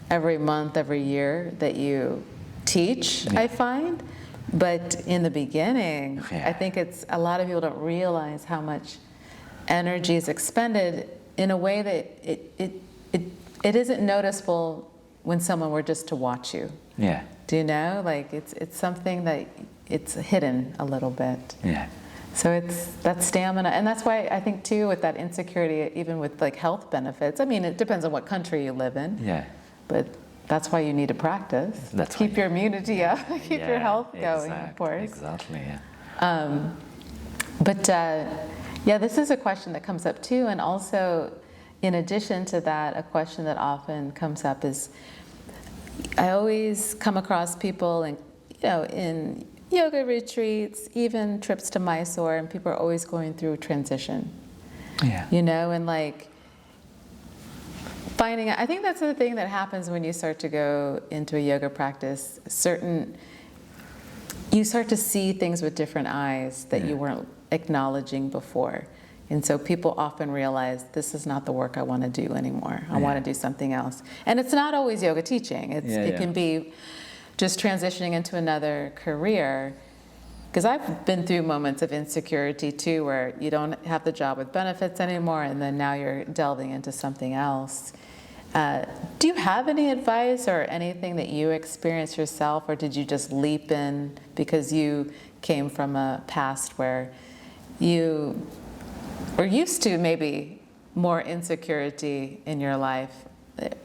every month, every year that you teach, I find. But in the beginning, I think a lot of people don't realize how much energy is expended in a way that it isn't noticeable when someone were just to watch you. Yeah. Do you know? Like it's something that it's hidden a little bit. Yeah. So it's that stamina, and that's why I think too with that insecurity, even with like health benefits. I mean, it depends on what country you live in. Yeah. But that's why you need to practice. Keep your immunity up, keep your health going, of course. Exactly, yeah. This is a question that comes up too, and also, in addition to that, a question that often comes up is, I always come across people, in yoga retreats, even trips to Mysore, and people are always going through transition. Yeah. And like, finding out, I think that's the thing that happens when you start to go into a yoga practice. You start to see things with different eyes that you weren't acknowledging before. And so people often realize, this is not the work I want to do anymore. I want to do something else. And it's not always yoga teaching. It can be just transitioning into another career. Because I've been through moments of insecurity too, where you don't have the job with benefits anymore, and then now you're delving into something else. Do you have any advice or anything that you experienced yourself, or did you just leap in because you came from a past where you were used to maybe more insecurity in your life,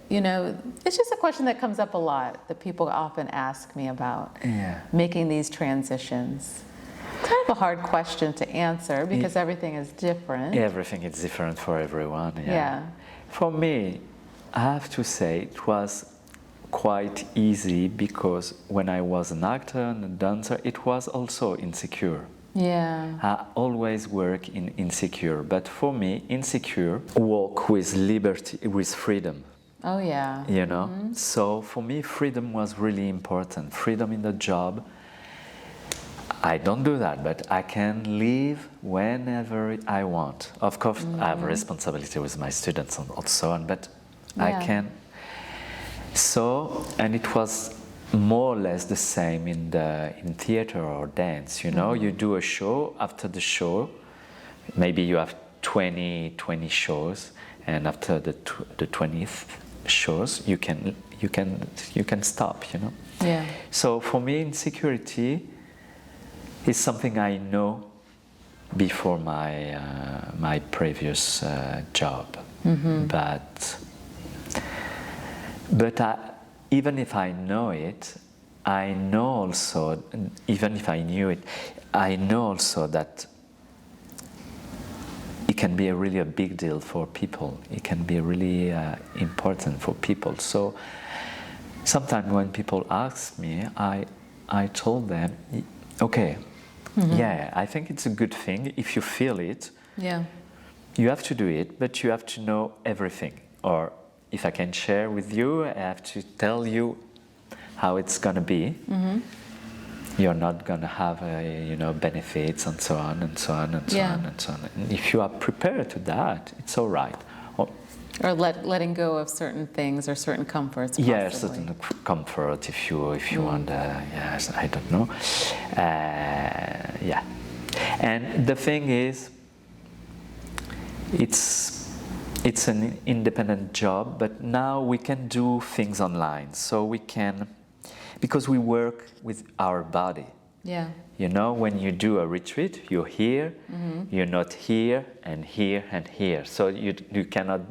you know, it's just a question that comes up a lot that people often ask me about making these transitions. Kind of a hard question to answer because everything is different. Everything is different for everyone. Yeah. For me, I have to say it was quite easy because when I was an actor and a dancer, it was also insecure. Yeah. I always work in insecure, but for me, insecure walk with liberty, with freedom. Oh yeah. You know, so for me, freedom was really important. Freedom in the job. I don't do that, but I can leave whenever I want. Of course, I have a responsibility with my students and so on, but I can. So, and it was more or less the same in theater or dance. You know, you do a show. After the show, maybe you have 20 shows, and after the 20th shows, you can stop. You know. Yeah. So for me, insecurity is something I know before my previous job, but even if I know it, I know also, even if I knew it, I know also that it can be really a big deal for people. It can be really important for people. So sometimes when people ask me, I told them, okay, yeah, I think it's a good thing if you feel it. Yeah. You have to do it, but you have to know everything. Or if I can share with you, I have to tell you how it's gonna be. You're not gonna have benefits and so on and so on and so on and so on. And if you are prepared to that, it's all right. Or letting go of certain things or certain comforts. Possibly. Yeah, certain comfort if you want. Yes, I don't know. Yeah, and the thing is, it's an independent job, but now we can do things online. So we can, because we work with our body. Yeah. You know, when you do a retreat, you're here, you're not here and here and here. So you cannot.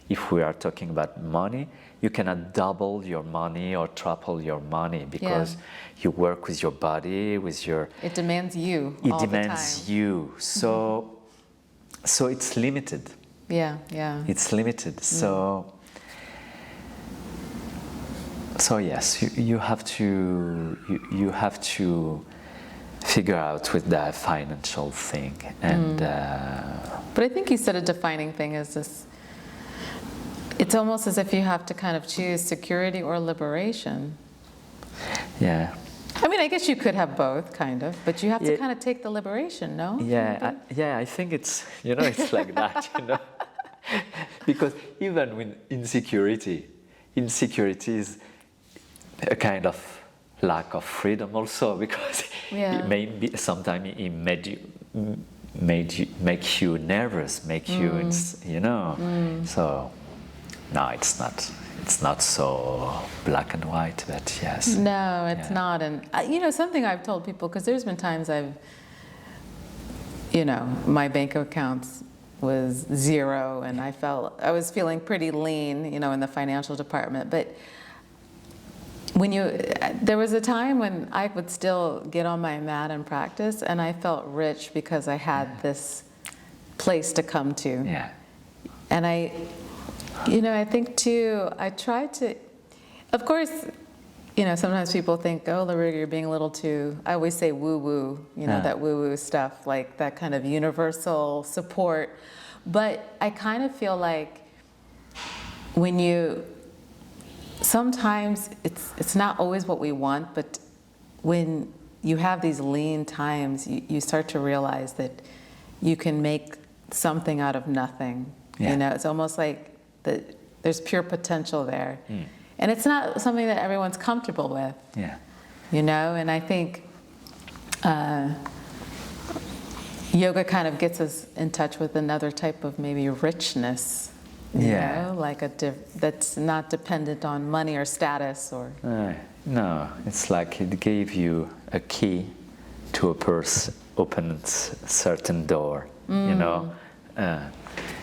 If we are talking about money, you cannot double your money or triple your money because you work with your body, with your... It demands you It all demands the time. you. So it's limited. Yeah, yeah. It's limited. So yes, you have to figure out with that financial thing. And but I think you said a defining thing is this. It's almost as if you have to kind of choose security or liberation. Yeah. I mean, I guess you could have both, kind of, but you have to kind of take the liberation, no? Yeah, I think it's it's like that, because even with insecurity is a kind of lack of freedom also, because it may be sometimes it make you nervous, make you so. No, it's not so black and white, but yes. No, it's not. And, something I've told people, because there's been times my bank accounts was zero, and I was feeling pretty lean, in the financial department. But there was a time when I would still get on my mat and practice, and I felt rich because I had this place to come to. Yeah. And I think too, I try to, of course, sometimes people think, oh, Laruga, you're being a little too, I always say woo-woo, that woo-woo stuff, like that kind of universal support. But I kind of feel like sometimes it's not always what we want, but when you have these lean times, you start to realize that you can make something out of nothing. Yeah. It's almost like there's pure potential there. And it's not something that everyone's comfortable with. Yeah. And I think yoga kind of gets us in touch with another type of maybe richness, like that's not dependent on money or status or... No, it's like it gave you a key to a purse, opens a certain door,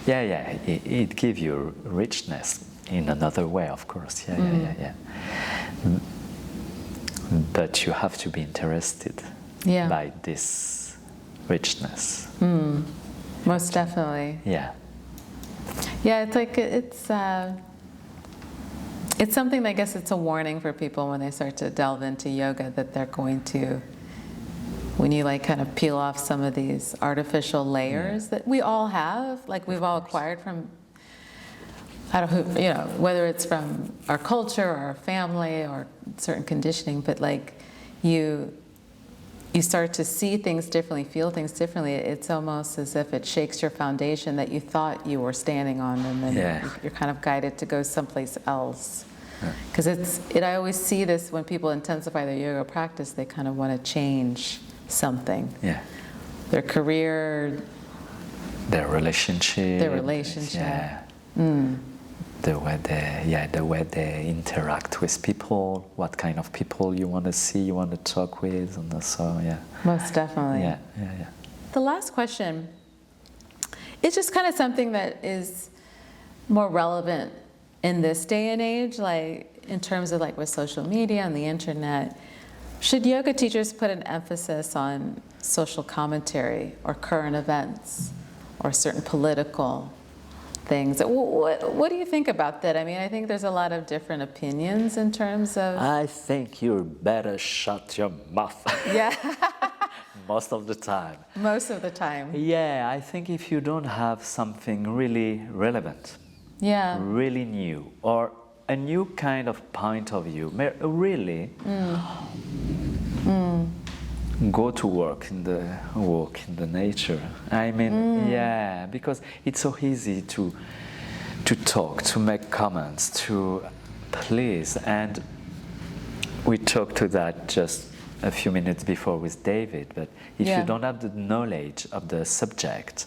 it gives you richness. in another way, of course. Yeah. But you have to be interested by this richness. Most definitely. Yeah. Yeah, it's like it's something that I guess it's a warning for people when they start to delve into yoga that they're going to, when you like kind of peel off some of these artificial layers that we all have, like we've all acquired from, I don't know, you know, whether it's from our culture or our family or certain conditioning, but like you start to see things differently, feel things differently. It's almost as if it shakes your foundation that you thought you were standing on, and then you're kind of guided to go someplace else. Because I always see this when people intensify their yoga practice, they kind of want to change something. Yeah. Their career. Their relationship. Yeah. The way they interact with people, what kind of people you want to see, you want to talk with, and so Most definitely. Yeah. The last question is just kind of something that is more relevant in this day and age, like in terms of like with social media and the internet. Should yoga teachers put an emphasis on social commentary or current events or certain political things? What do you think about that? I mean, I think there's a lot of different opinions in terms of... I think you better shut your mouth. Yeah. Most of the time. Most of the time. Yeah, I think if you don't have something really relevant, really new, or a new kind of point of view, really go to walk in the nature. I mean, because it's so easy to talk, to make comments, to please. And we talked to that just a few minutes before with David, but if you don't have the knowledge of the subject,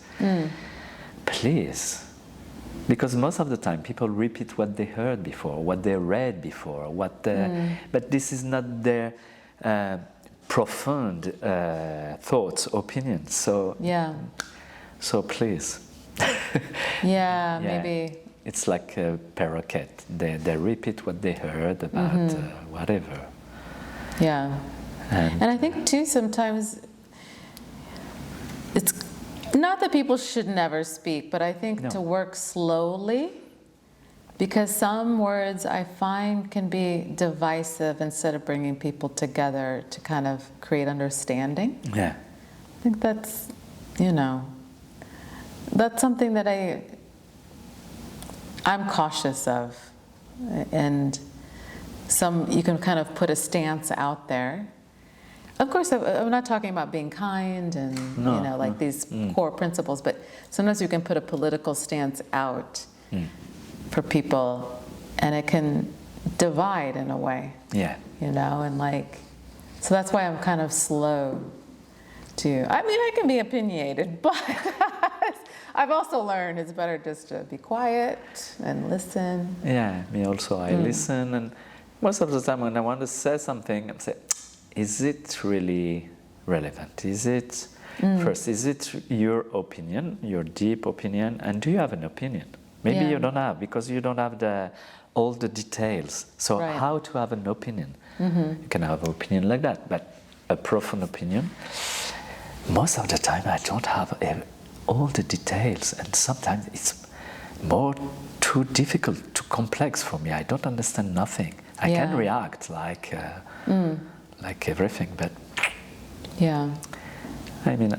please. Because most of the time people repeat what they heard before, what they read before, but this is not their profound thoughts, opinions. So please. Maybe. It's like a parakeet. They repeat what they heard about whatever. Yeah. And I think too sometimes it's not that people should never speak, but I think to work slowly, because some words I find can be divisive instead of bringing people together to kind of create understanding. Yeah. I think that's, that's something that I'm cautious of. And you can kind of put a stance out there. Of course, I'm not talking about being kind and these core principles, but sometimes you can put a political stance out for people, and it can divide in a way. Yeah. And so that's why I'm kind of slow to. I mean, I can be opinionated, but I've also learned it's better just to be quiet and listen. Yeah, me also. I listen, and most of the time when I want to say something, I say, is it really relevant? Is it, first, is it your opinion, your deep opinion, and do you have an opinion? Maybe you don't have, because you don't have all the details. So how to have an opinion? You can have an opinion like that, but a profound opinion, most of the time I don't have all the details, and sometimes it's more too difficult, too complex for me. I don't understand nothing. I can react like everything, but I mean,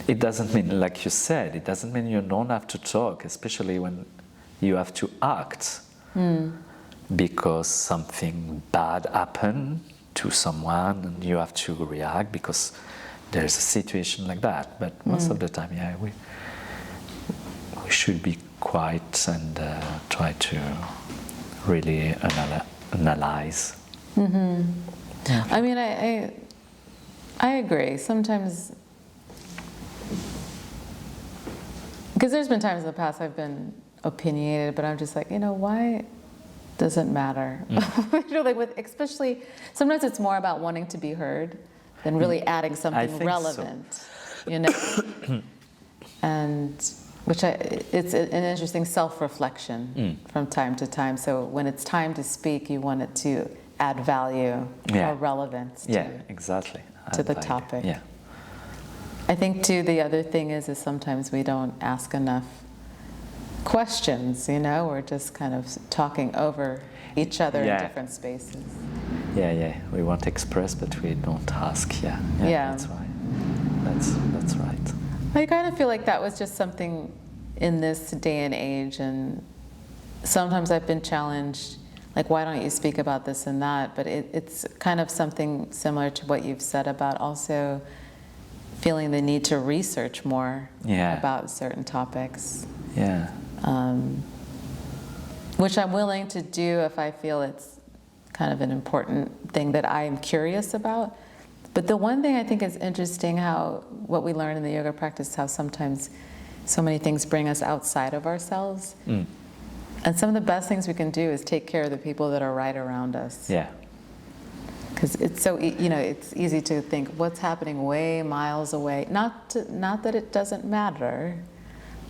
it doesn't mean, like you said, it doesn't mean you don't have to talk, especially when you have to act because something bad happened to someone and you have to react because there's a situation like that. But most of the time, we should be quiet and try to really analyze. I mean, I agree. Sometimes, because there's been times in the past I've been opinionated, but I'm just like, why does it matter? Especially, sometimes it's more about wanting to be heard than really adding something relevant, And it's an interesting self-reflection from time to time. So when it's time to speak, you want it to add value or relevance exactly. to the topic. Yeah. I think too, the other thing is sometimes we don't ask enough questions, we're just kind of talking over each other in different spaces. Yeah, we want to express, but we don't ask. Yeah. That's right. That's right. I kind of feel like that was just something in this day and age, and sometimes I've been challenged, like, why don't you speak about this and that? But it's kind of something similar to what you've said about also feeling the need to research more about certain topics. Yeah. Which I'm willing to do if I feel it's kind of an important thing that I am curious about. But the one thing I think is interesting, how what we learn in the yoga practice, how sometimes so many things bring us outside of ourselves. And some of the best things we can do is take care of the people that are right around us. Yeah. Because it's so, it's easy to think what's happening way miles away. Not that it doesn't matter,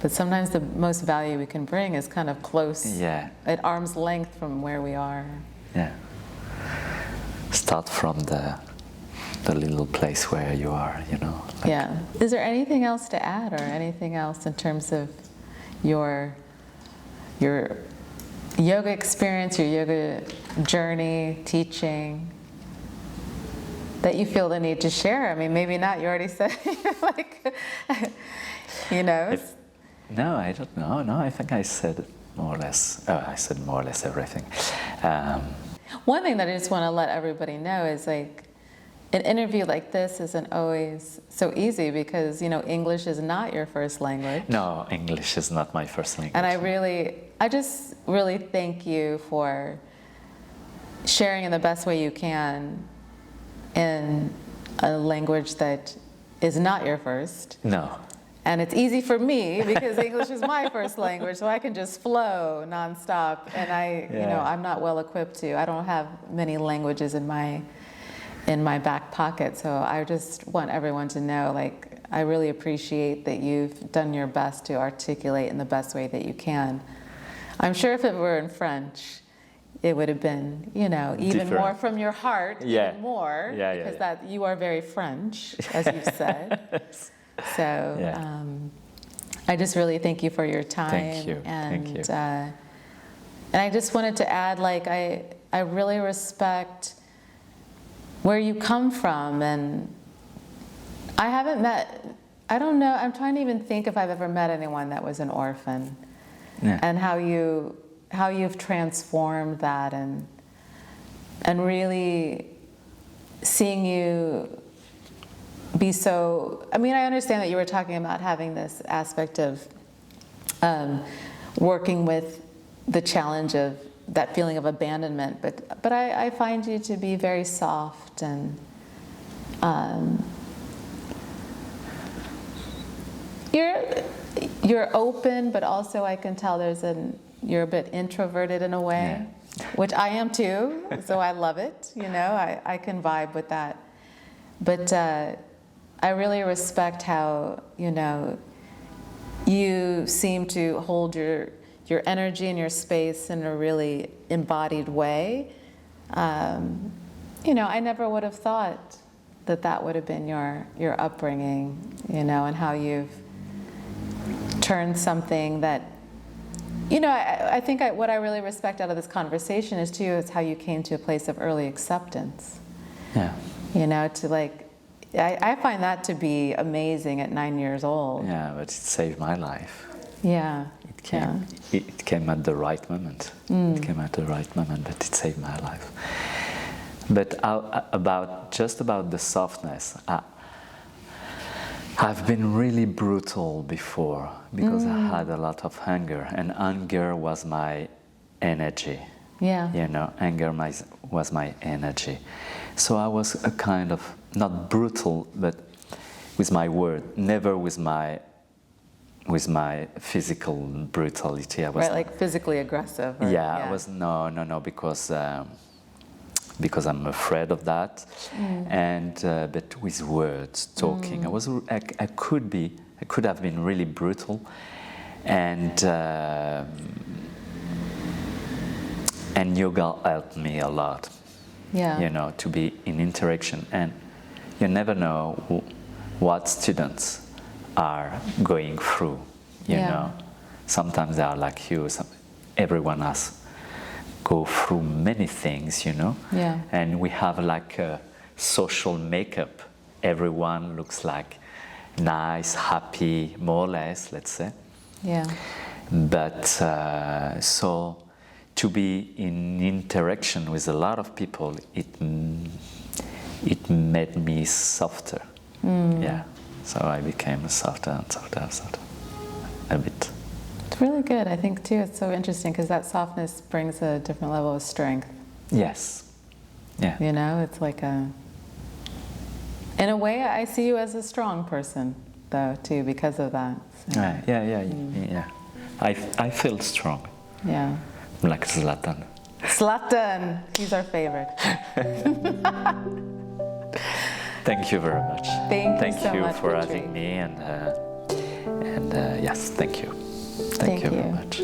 but sometimes the most value we can bring is kind of close, at arm's length from where we are. Yeah. Start from the little place where you are, Yeah. Is there anything else to add, or anything else in terms of your yoga experience, your yoga journey, teaching, that you feel the need to share? I mean, maybe not. You already said, like, No, I don't know. No, I think I said more or less. I said more or less everything. One thing that I just want to let everybody know is, like, an interview like this isn't always so easy because, English is not your first language. No, English is not my first language. And I just really thank you for sharing in the best way you can in a language that is not your first. No. And it's easy for me because English is my first language, so I can just flow nonstop. And I'm not well equipped to. I don't have many languages in my back pocket. So I just want everyone to know, like, I really appreciate that you've done your best to articulate in the best way that you can. I'm sure if it were in French, it would have been, even different. More from your heart, even more, because that you are very French, as you've said. So I just really thank you for your time. Thank you. And, thank you. And I just wanted to add, like, I really respect where you come from, and I don't know, I'm trying to even think if I've ever met anyone that was an orphan, and how you've transformed that, and really seeing you be so, I understand that you were talking about having this aspect of working with the challenge of that feeling of abandonment, but I find you to be very soft, and you're open, but also I can tell you're a bit introverted in a way, which I am too. So I love it. I can vibe with that. But I really respect how you seem to hold your energy and your space in a really embodied way. I never would have thought that would have been your upbringing, and how you've turned something that, I think what I really respect out of this conversation is how you came to a place of early acceptance. Yeah. I find that to be amazing at 9 years old. Yeah, but it saved my life. Yeah. It came at the right moment. It came at the right moment, but it saved my life. But about the softness, I've been really brutal before because I had a lot of anger, and anger was my energy. Yeah. Anger was my energy. So I was a kind of, not brutal, but with my word, never with my physical brutality. I was right, like physically aggressive. I was no, because I'm afraid of that, and but with words, talking, I could have been really brutal, And yoga helped me a lot. Yeah. You know, to be in interaction, and you never know what students are going through. You know, sometimes they are like you. Everyone has go through many things. You know, and we have like a social makeup. Everyone looks like nice, happy, more or less, let's say. Yeah. But so to be in interaction with a lot of people, it made me softer. Yeah. So I became softer and softer and softer, a bit. It's really good. I think too it's so interesting because that softness brings a different level of strength. Yes. Yeah. You know, it's like in a way, I see you as a strong person, though, too, because of that. So. Yeah. I feel strong. Yeah. Like Zlatan. Zlatan! He's our favorite. Thank you very much. Thank you so much for having me, and yes, thank you. Thank you very much.